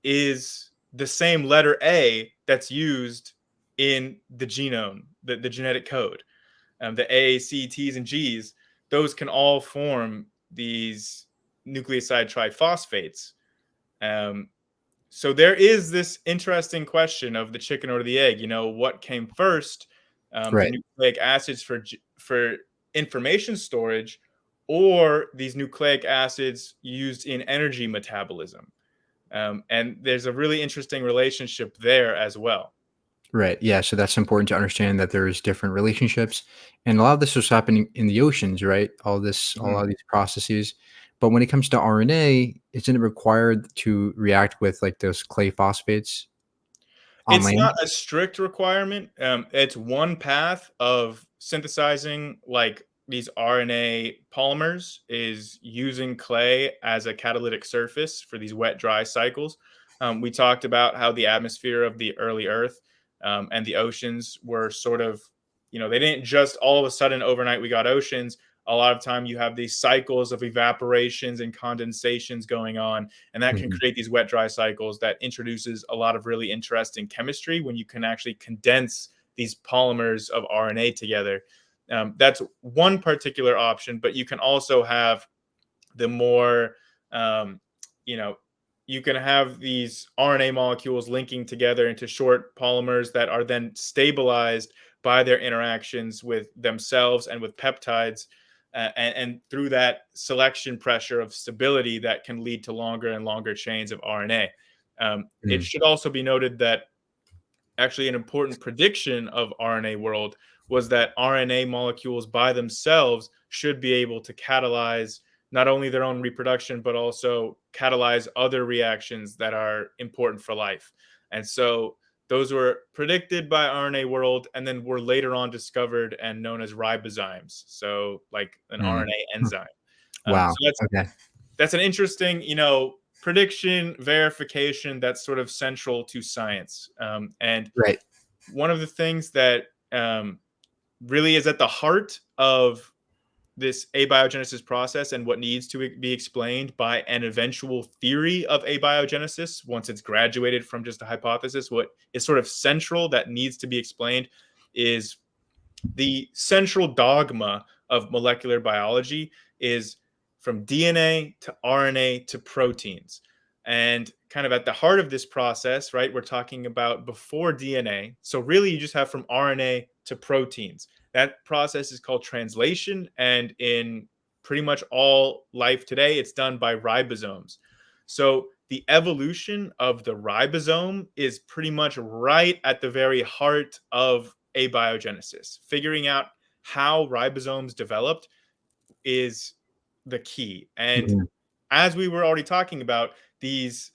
is the same letter A that's used in the genome, the genetic code. The A, C, T's, and G's, those can all form these nucleoside triphosphates. Um, so there is this interesting question of the chicken or the egg. You know, what came first, the Right. nucleic acids for information storage, or these nucleic acids used in energy metabolism? And there's a really interesting relationship there as well. Right. Yeah. So that's important to understand that there's different relationships, and a lot of this was happening in the oceans, right? A lot Mhm. of these processes. But when it comes to RNA, isn't it required to react with like those clay phosphates on It's not land? a strict requirement. It's one path of synthesizing like these RNA polymers is using clay as a catalytic surface for these wet dry cycles. We talked about how the atmosphere of the early Earth and the oceans were sort of, they didn't just all of a sudden overnight we got oceans. A lot of time you have these cycles of evaporations and condensations going on, and that can Mhm. create these wet dry cycles that introduces a lot of really interesting chemistry when you can actually condense these polymers of RNA together. That's one particular option, but you can also have the more, um, you know, you can have these RNA molecules linking together into short polymers that are then stabilized by their interactions with themselves and with peptides. And through that selection pressure of stability, that can lead to longer and longer chains of RNA. It Mm. should also be noted that actually an important prediction of RNA World was that RNA molecules by themselves should be able to catalyze not only their own reproduction, but also catalyze other reactions that are important for life. And so those were predicted by RNA World and then were later on discovered and known as ribozymes. So, like an Mm. RNA Hmm. enzyme. Wow. So Okay. that's an interesting, prediction verification that's sort of central to science. And Right. one of the things that really is at the heart of this abiogenesis process and what needs to be explained by an eventual theory of abiogenesis once it's graduated from just a hypothesis, what is sort of central that needs to be explained is the central dogma of molecular biology is from DNA to RNA to proteins. And kind of at the heart of this process, right, we're talking about before DNA. So, really, you just have from RNA to proteins. That process is called translation. And in pretty much all life today, it's done by ribosomes. So, the evolution of the ribosome is pretty much right at the very heart of abiogenesis. Figuring out how ribosomes developed is the key. And Mhm. as we were already talking about, these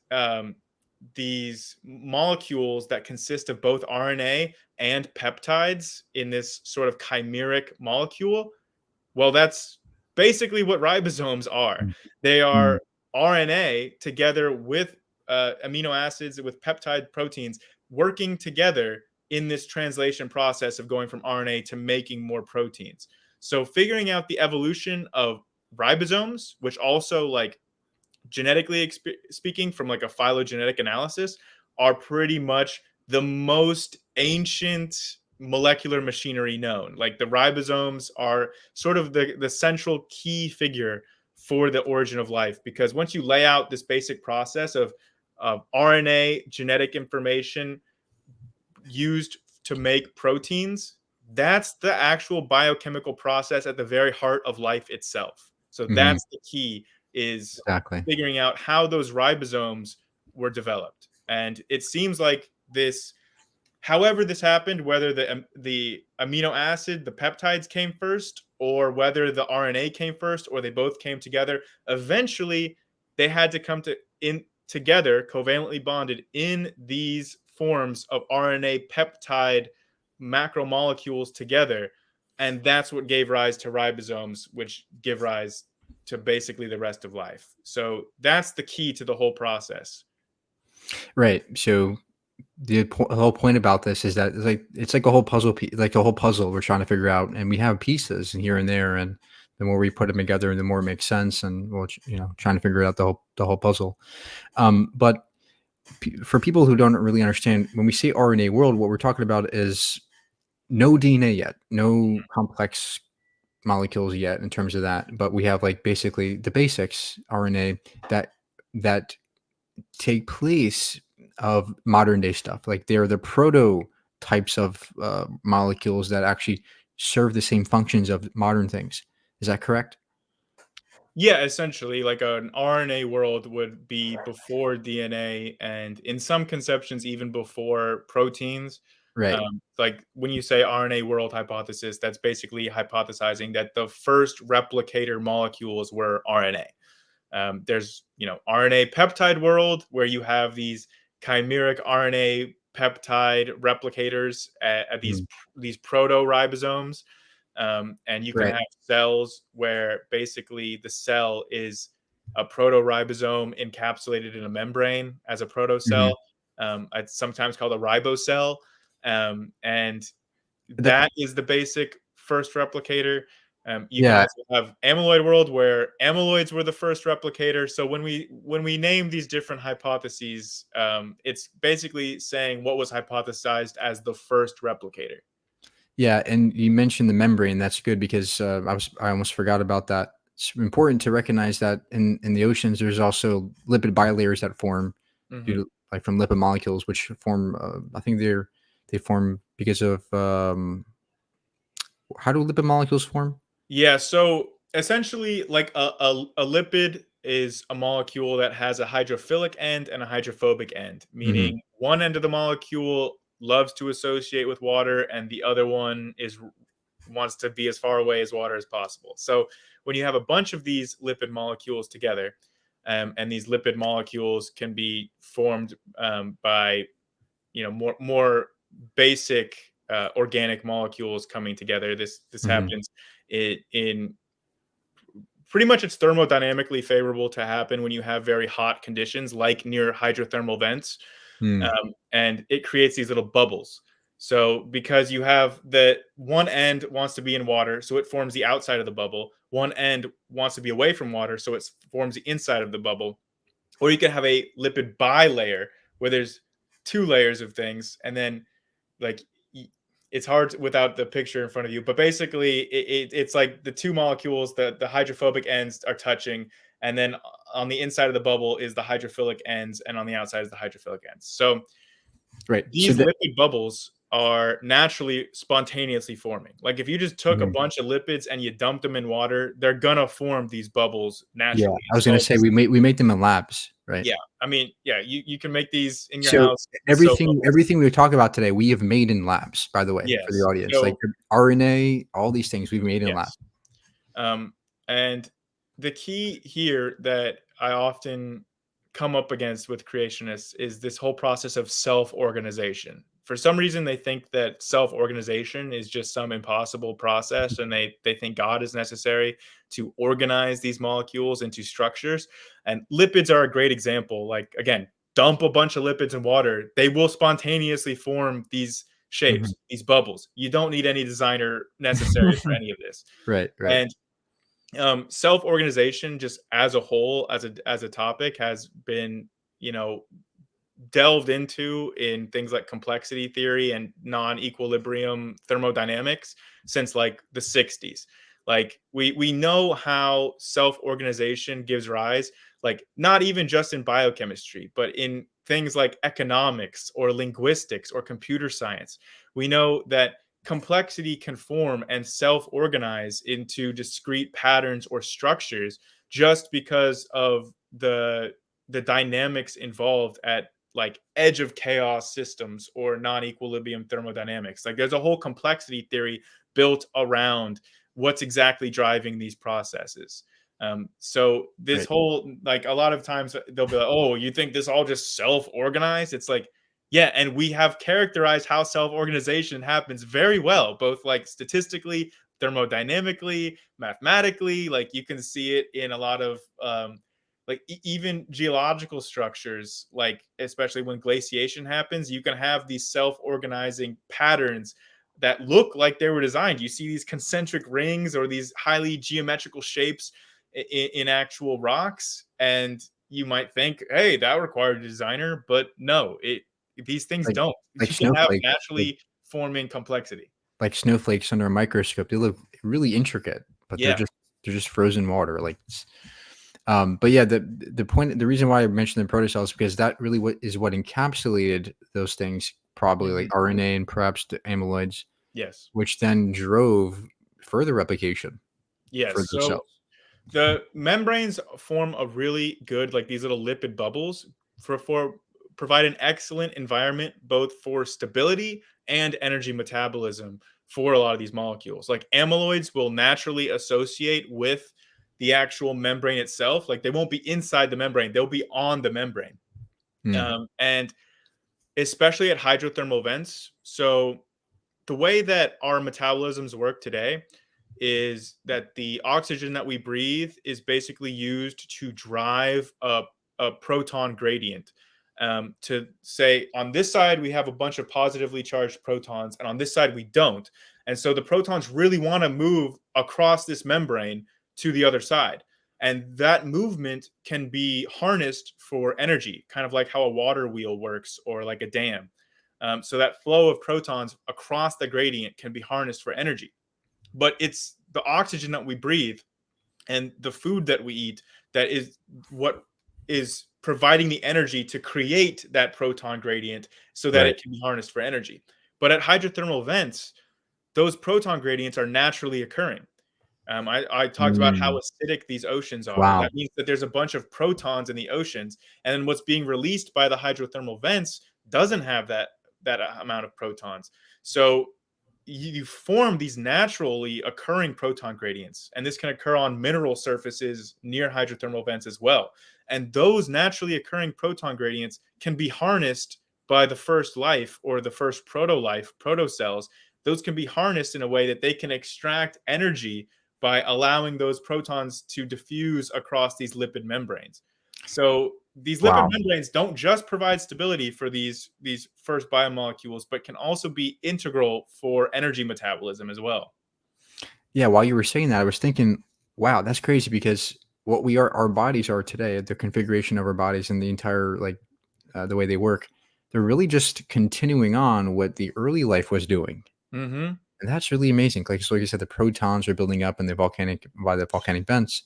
molecules that consist of both RNA and peptides in this sort of chimeric molecule, well, that's basically what ribosomes are. Mm. They Mm. are RNA together with amino acids, with peptide proteins working together in this translation process of going from RNA to making more proteins. So, figuring out the evolution of ribosomes, which also, like, genetically speaking, from like a phylogenetic analysis, are pretty much the most ancient molecular machinery known. Like the ribosomes are sort of the central key figure for the origin of life, because once you lay out this basic process of RNA genetic information used to make proteins, that's the actual biochemical process at the very heart of life itself. So Mhm. that's the key, is Exactly. figuring out how those ribosomes were developed. And it seems like this, however this happened, whether the amino acid, the peptides came first, or whether the RNA came first, or they both came together, eventually they had to come to in together, covalently bonded in these forms of RNA peptide macromolecules together, and that's what gave rise to ribosomes, which give rise to basically the rest of life. So that's the key to the whole process. Right. So the whole point about this is that it's like a whole puzzle piece, like a whole puzzle we're trying to figure out, and we have pieces here and there, and the more we put them together, the more it makes sense, and we're trying to figure out the whole puzzle. But for people who don't really understand, when we say RNA world, what we're talking about is no DNA yet, no complex molecules yet in terms of that, but we have like basically the basics RNA that take place of modern day stuff. Like they're the proto types of molecules that actually serve the same functions of modern things. Is that correct? Yeah, essentially, like an RNA world would be before DNA, and in some conceptions, even before proteins. Right. Like when you say RNA world hypothesis, that's basically hypothesizing that the first replicator molecules were RNA. There's, RNA peptide world, where you have these chimeric RNA peptide replicators at Mhm. these proto ribosomes. And you can Right. have cells where basically the cell is a protoribosome encapsulated in a membrane as a protocell. Mhm. It's sometimes called a ribocell. And The that is the basic first replicator. You can Yeah, also have Amyloid World, where amyloids were the first replicator. So when we name these different hypotheses, it's basically saying what was hypothesized as the first replicator. yeah, and you mentioned the membrane. That's good because I almost forgot about that. It's important to recognize that in the oceans, there's also lipid bilayers that form due Mhm. to like from lipid molecules, which form. I think they form because of how do lipid molecules form? Yeah, so essentially, like a lipid is a molecule that has a hydrophilic end and a hydrophobic end, Hmm. meaning one end of the molecule loves to associate with water, and the other one is wants to be as far away as water as possible. So when you have a bunch of these lipid molecules together, and these lipid molecules can be formed by more basic organic molecules coming together. This Hmm. happens in pretty much, it's thermodynamically favorable to happen when you have very hot conditions, like near hydrothermal vents, Mm. and it creates these little bubbles. So because you have the one end wants to be in water, so it forms the outside of the bubble. One end wants to be away from water, so it forms the inside of the bubble. Or you can have a lipid bilayer where there's two layers of things, and then like it's hard without the picture in front of you, but basically it's like the two molecules, the hydrophobic ends are touching, and then on the inside of the bubble is the hydrophilic ends, and on the outside is the hydrophilic ends. So Right. So these lipid bubbles are naturally spontaneously forming. Like if you just took a Mhm. bunch of lipids and you dumped them in water, they're gonna form these bubbles Yeah, naturally. I was gonna So say we make them in labs, right? yeah, I mean, yeah, you can make these in your So house with soap everything bubbles. everything we talk about today, we have made in labs, by the way, for the Yes. audience. Like So RNA, all these things we've made in lab. yes. And the key here that I often come up against with creationists is this whole process of self organization. For some reason, they think that self organization is just some impossible process, and they think God is necessary to organize these molecules into structures. And lipids are a great example. Like, again, dump a bunch of lipids in water, they will spontaneously form these Mhm. shapes, these bubbles. You don't need any designer necessary for any of this. Right, right. And self-organization just as a whole, as a topic, has been you know delved into in things like complexity theory and non-equilibrium thermodynamics since like the 60s. Like we know how self-organization gives rise, like not even just in biochemistry but in things like economics or linguistics or computer science. We know that complexity can form and self-organize into discrete patterns or structures just because of the dynamics involved at like edge of chaos systems or non-equilibrium thermodynamics. Like there's a whole complexity theory built around what's exactly driving these processes. So this Right. whole, like, a lot of times they'll be like, oh, you think this all just self-organized? It's like, yeah, and we have characterized how self-organization happens very well, both like statistically, thermodynamically, mathematically. Like you can see it in a lot of like even geological structures, like especially when glaciation happens, you can have these self-organizing patterns that look like they were designed. You see these concentric rings or these highly geometrical shapes in actual rocks, and you might think, hey, that required a designer, but no, it these things Like don't. like You can have snowflakes, naturally forming complexity. like snowflakes under a microscope. They look really intricate, but Yeah. they're just frozen water. But yeah, the reason why I mentioned the protocells is because that really what encapsulated those things, probably like Mhm. RNA and perhaps the amyloids, Yes. which then drove further replication for Yes. those So cells. the membranes form a really good, like these little lipid bubbles for provide an excellent environment both for stability and energy metabolism for a lot of these molecules. Like amyloids will naturally associate with the actual membrane itself. Like they won't be inside the membrane; they'll be on the membrane, Mm, and especially at hydrothermal vents. So the way that our metabolisms work today is that the oxygen that we breathe is basically used to drive a proton gradient. To say on this side we have a bunch of positively charged protons, and on this side we don't. And so the protons really want to move across this membrane to the other side. And that movement can be harnessed for energy, kind of like how a water wheel works or like a dam. So that flow of protons across the gradient can be harnessed for energy. But it's the oxygen that we breathe and the food that we eat that is what is providing the energy to create that proton gradient so that Right. it can be harnessed for energy. But at hydrothermal vents, those proton gradients are naturally occurring. I talked about how Mm. acidic these oceans are. Wow. That means that there's a bunch of protons in the oceans, and then what's being released by the hydrothermal vents doesn't have that amount of protons. So you form these naturally occurring proton gradients, and this can occur on mineral surfaces near hydrothermal vents as well. And those naturally occurring proton gradients can be harnessed by the first life or the first proto-life, protocells. Those can be harnessed in a way that they can extract energy by allowing those protons to diffuse across these lipid membranes. So these lipid Wow. membranes don't just provide stability for these first biomolecules, but can also be integral for energy metabolism as well. Yeah, while you were saying that, I was thinking, wow, that's crazy because what we are, our bodies are today, the configuration of our bodies and the entire like the way they work, they're really just continuing on what the early life was doing, Hmm. and that's really amazing. Like so, like you said, the protons are building up in the volcanic by the volcanic vents.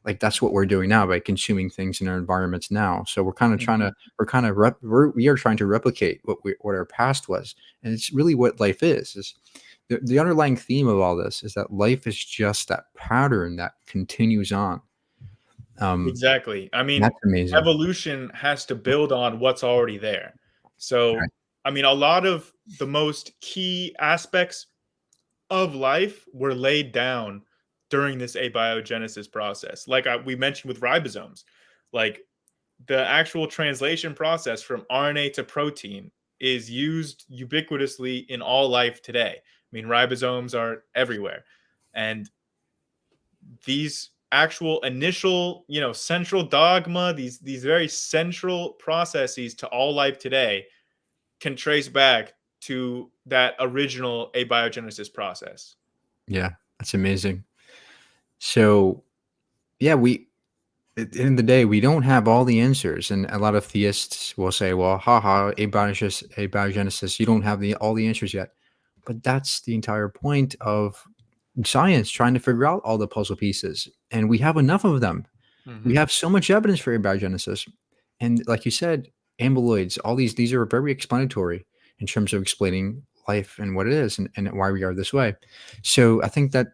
Like that's what we're doing now by consuming things in our environments now. So we're kind of trying Hmm. to we are trying to replicate what our past was, and it's really what life is the underlying theme of all this is that life is just that pattern that continues on. Um, Exactly. I mean, that's amazing. evolution has to build on what's already there. So, Right. I mean, a lot of the most key aspects of life were laid down during this abiogenesis process. Like we mentioned with ribosomes, like the actual translation process from RNA to protein is used ubiquitously in all life today. I mean, ribosomes are everywhere. And these actual initial, central dogma, these very central processes to all life today can trace back to that original abiogenesis process. Yeah, that's amazing. So yeah, we at the end of the day, we don't have all the answers, and a lot of theists will say, "Well, haha, abiogenesis, you don't have all the answers yet." But that's the entire point of science, trying to figure out all the puzzle pieces, and we have enough of them. We Mhm. have so much evidence for abiogenesis, and like you said, amyloids, all these are very explanatory in terms of explaining life and what it is and why we are this way. So I think that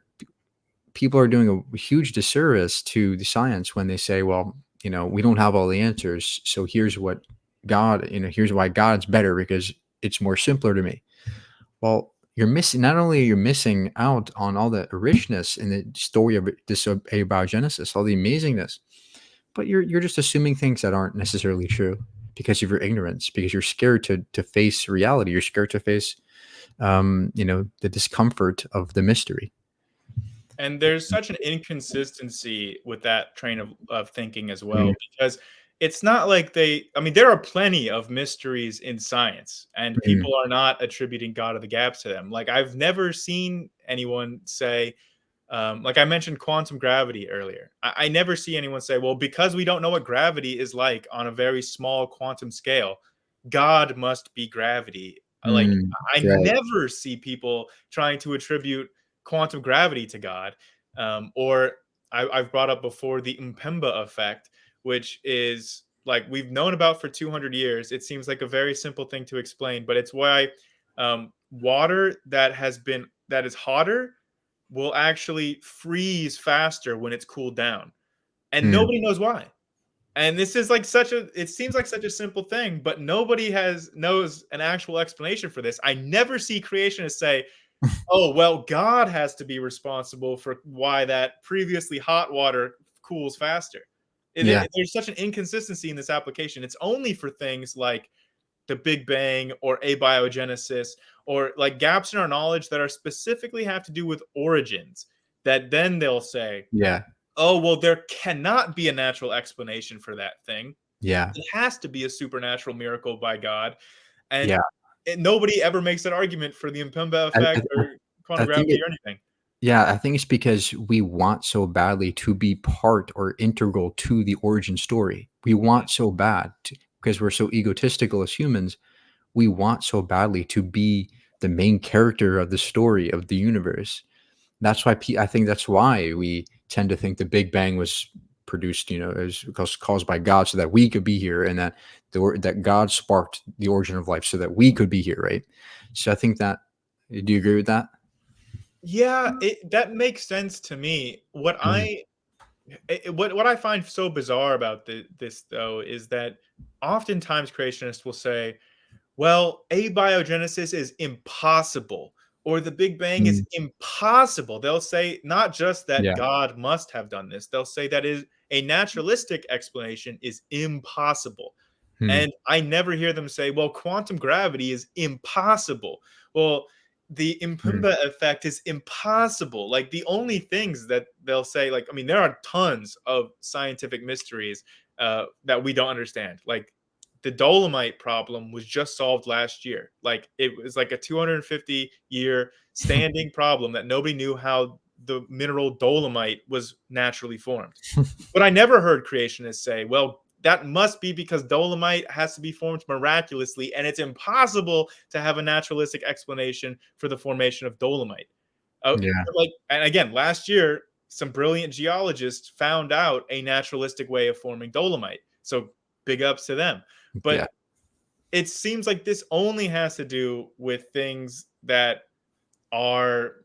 people are doing a huge disservice to the science when they say, well, we don't have all the answers. So here's what God, here's why God's better because it's more simpler to me. Well, you're missing, not only are you missing out on all the richness in the story of this abiogenesis, all the amazingness, but you're just assuming things that aren't necessarily true because of your ignorance, because you're scared to face reality. You're scared to face, the discomfort of the mystery. And there's such an inconsistency with that train of thinking as well, Mm, because it's not like I mean, there are plenty of mysteries in science, and mm, people are not attributing God of the gaps to them. Like, I've never seen anyone say, like I mentioned quantum gravity earlier. I never see anyone say, well, because we don't know what gravity is like on a very small quantum scale, God must be gravity. Like, mm, I right. never see people trying to attribute quantum gravity to God. Or I've brought up before the Mpemba effect, which is like we've known about for 200 years. It seems like a very simple thing to explain, but it's why water that is hotter will actually freeze faster when it's cooled down. And Mm, nobody knows why. And this is like it seems like such a simple thing, but nobody has knows an actual explanation for this. I never see creationists say, "Oh, well, God has to be responsible for why that previously hot water cools faster." yeah. There's such an inconsistency in this application. It's only for things like the Big Bang or abiogenesis or like gaps in our knowledge that are specifically have to do with origins, that then they'll say, Yeah. oh, well, there cannot be a natural explanation for that thing. Yeah. It has to be a supernatural miracle by God. And Yeah. nobody ever makes that argument for the Mpemba I effect I or I quantum think gravity it or anything. Yeah, I think it's because we want so badly to be part or integral to the origin story. We Mm, want so bad to, because we're so egotistical as humans, we want so badly to be the main character of the story of the universe. That's why I think that's why we tend to think the Big Bang was produced, as caused by God, so that we could be here, and that that God sparked the origin of life, so that we could be here, right? So I think that. Do you agree with that? yeah, that makes sense to me. Mhm. What I find so bizarre about this though is that oftentimes creationists will say, well, abiogenesis is impossible, or the Big Bang is Mm, impossible. They'll say not just that yeah. God must have done this, they'll say that is a naturalistic explanation is impossible. Hmm. And I never hear them say, well, quantum gravity is impossible. Well, the Mm, Impemba effect is impossible. Like the only things that they'll say, like, I mean, there are tons of scientific mysteries that we don't understand. Like the dolomite problem was just solved last year. Like it was like a 250-year standing problem that nobody knew how the mineral dolomite was naturally formed. But I never heard creationists say, well, that must be because dolomite has to be formed miraculously, and it's impossible to have a naturalistic explanation for the formation of dolomite. yeah. Like, and again, last year, some brilliant geologists found out a naturalistic way of forming dolomite. So big ups to them. Yeah. But it seems like this only has to do with things that are,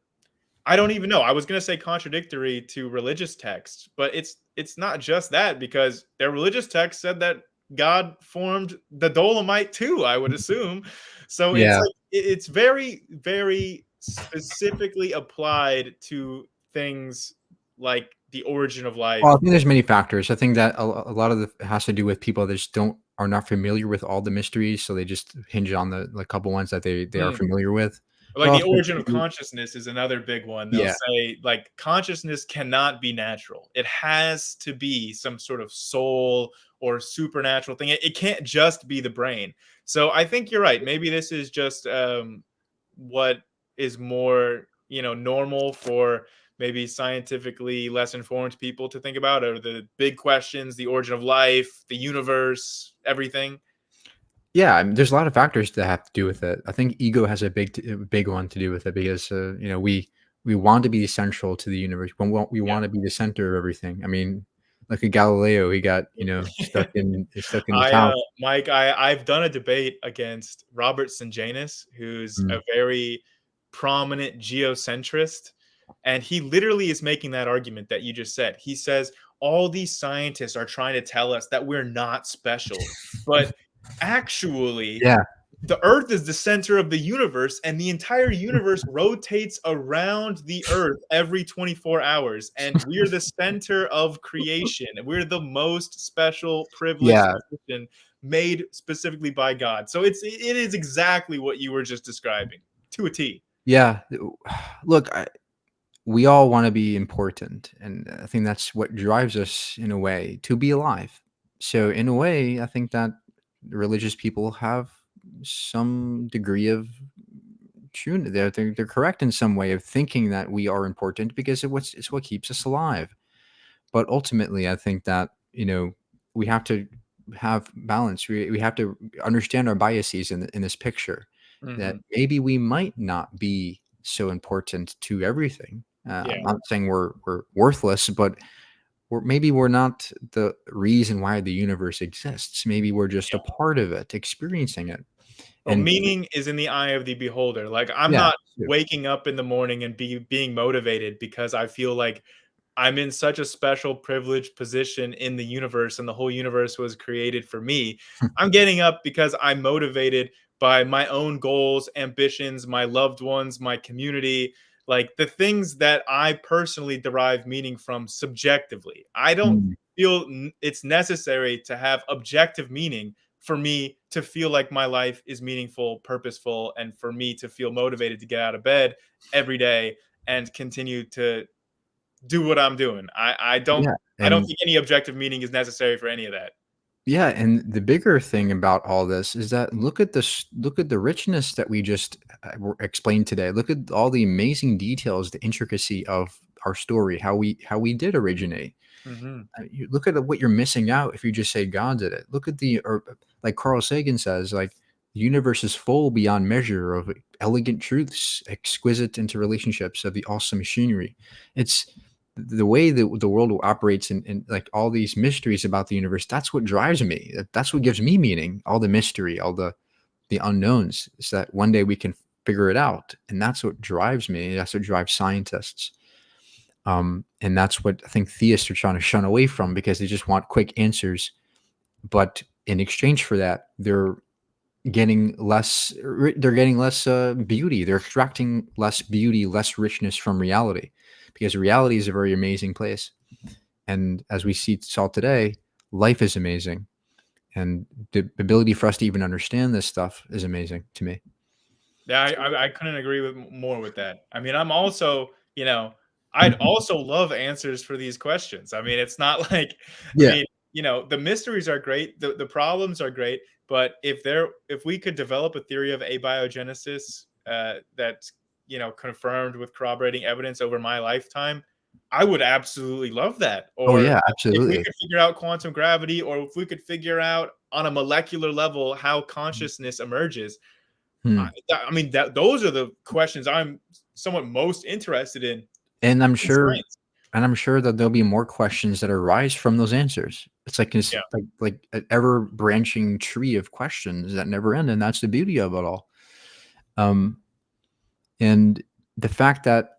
I don't even know. I was gonna say contradictory to religious texts, but it's not just that, because their religious text said that God formed the dolomite too, I would assume. So it's Yeah. like it's very, very specifically applied to things like the origin of Well, I life. think there's many factors. I think that a lot of it has to do with people that just are not familiar with all the mysteries, so they just hinge on the couple ones that they are Mm. familiar with. But Like the also origin of consciousness is another big one. They'll yeah. say like consciousness cannot be natural. It has to be some sort of soul or supernatural thing. It can't just be the brain. So I think you're right. Maybe this is just what is more, normal for maybe scientifically less informed people to think about, or the big questions, the origin of life, the universe, everything. Yeah, I mean, there's a lot of factors that have to do with it. I think ego has a big one to do with it because, we want to be essential to the universe. We Yeah. want to be the center of everything. I mean, look at Galileo. He got, stuck in his house. Mike, I've done a debate against Robert Sanjanis, who's a Mm, very prominent geocentrist, and he literally is making that argument that you just said. He says all these scientists are trying to tell us that we're not special, but actually yeah. the earth is the center of the universe, and the entire universe rotates around the earth every 24 hours, and we're the center of creation. We're the most special privileged Yeah. position made specifically by God. So it is exactly what you were just describing to a T. Yeah. Look, we all want to be important, and I think that's what drives us in a way to be alive. So in a way, I think that religious people have some degree of true. They're correct in some way of thinking that we are important because it's what keeps us alive. But ultimately, I think that we have to have balance. We have to understand our biases in this picture. That Mhm. maybe we might not be so important to everything. I'm Yeah, not saying we're worthless, but maybe we're not the reason why the universe exists. Maybe we're just a yeah. part of it, experiencing it. Well, And meaning is in the eye of the beholder. Like I'm yeah, not waking up in the morning and being motivated because I feel like I'm in such a special privileged position in the universe and the whole universe was created for me. I'm getting up because I'm motivated by my own goals, ambitions, my loved ones, my community, like the things that I personally derive meaning from subjectively. I don't mm, feel it's necessary to have objective meaning for me to feel like my life is meaningful, purposeful, and for me to feel motivated to get out of bed every day and continue to do what I'm doing. Yeah, I don't and think any objective meaning is necessary for any of that. yeah, and the bigger thing about all this is that look at the richness that we just explained today. Look at all the amazing details, the intricacy of our story, how we did originate. Mhm. You look at what you're missing out if you just say God did it. Look at or like Carl Sagan says, like the universe is full beyond measure of elegant truths, exquisite interrelationships of the awesome machinery. It's the way that the world operates and like all these mysteries about the universe. That's what drives me. That's what gives me meaning. All the mystery, all the unknowns, is that one day we can figure it out, and that's what drives me. That's what drives scientists. And that's what I think theists are trying to shun away from because they just want quick answers. But in exchange for that, they're getting less beauty. They're extracting less beauty, less richness from reality, because reality is a very amazing place. And as we saw today, life is amazing, and the ability for us to even understand this stuff is amazing to me. Yeah, I couldn't agree with more with that. I mean, I'm also, I'd also love answers for these questions. I mean, it's not like, I Yeah. mean, the mysteries are great, the problems are great, but if we could develop a theory of abiogenesis that's confirmed with corroborating evidence over my lifetime, I would absolutely love that. Oh Or yeah, if we absolutely. could figure out quantum gravity, or if we could figure out on a molecular level how consciousness emerges, Hmm. I mean, those are the questions I'm somewhat most interested And I'm in sure science. and I'm sure that there'll be more questions that arise from those answers. It's like this Yeah, like an ever branching tree of questions that never end, and that's the beauty of it all. Um, and the fact that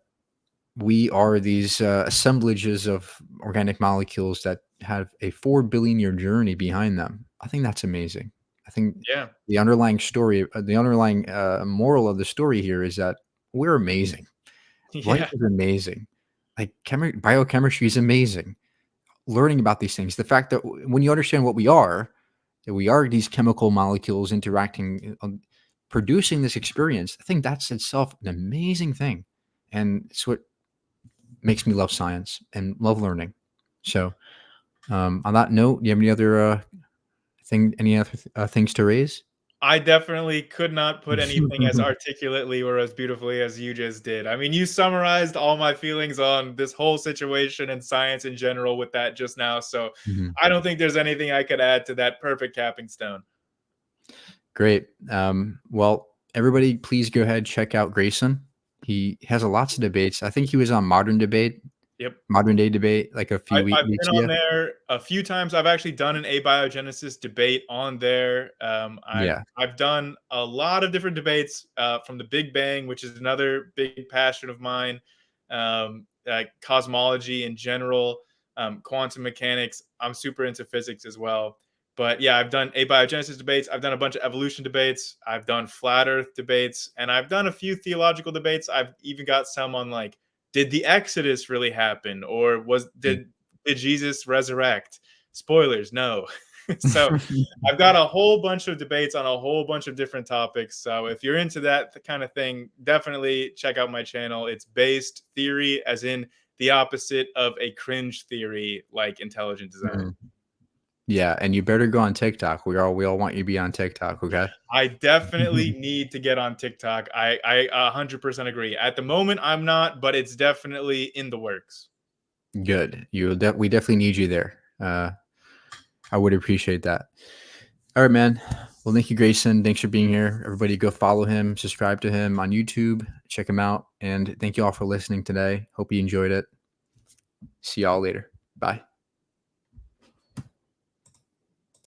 we are these assemblages of organic molecules that have a 4 billion year journey behind them, I think that's amazing. I think yeah, the underlying moral of the story here is that we're amazing. Life yeah, is amazing. Like biochemistry is amazing. Learning about these things, the fact that when you understand what we are, that we are these chemical molecules interacting, producing this experience, I think that's itself an amazing thing. And it's what makes me love science and love learning. So, on that note, do you have any other things to raise? I definitely could not put anything as articulately or as beautifully as you just did. I mean, you summarized all my feelings on this whole situation and science in general with that just now, so Mhm. I don't think there's anything I could add to that perfect capping stone. Great. Well, everybody, please go ahead check out Grayson. He has a lots of debates. I think he was on Yep. Modern Day Debate, like a few I've weeks been on ago. there a few times. I've actually done an abiogenesis debate on there. Yeah. I've done a lot of different debates from the Big Bang, which is another big passion of mine. Like cosmology in general, quantum mechanics. I'm super into physics as well. But yeah, I've done abiogenesis debates. I've done a bunch of evolution debates. I've done flat Earth debates, and I've done a few theological debates. I've even got some on like, did the Exodus really happen, or did Jesus resurrect? Spoilers, no. So I've got a whole bunch of debates on a whole bunch of different topics. So if you're into that kind of thing, definitely check out my channel. It's based theory, as in the opposite of a cringe theory like intelligent design. Mhm. Yeah, and you better go on TikTok. We all want you to be on TikTok, okay? I definitely need to get on TikTok. I 100% agree. At the moment, I'm not, but it's definitely in the works. Good. We definitely need you there. I would appreciate that. All right, man. Well, thank you, Grayson. Thanks for being here. Everybody go follow him, subscribe to him on YouTube, check him out, and thank you all for listening today. Hope you enjoyed it. See y'all later. Bye.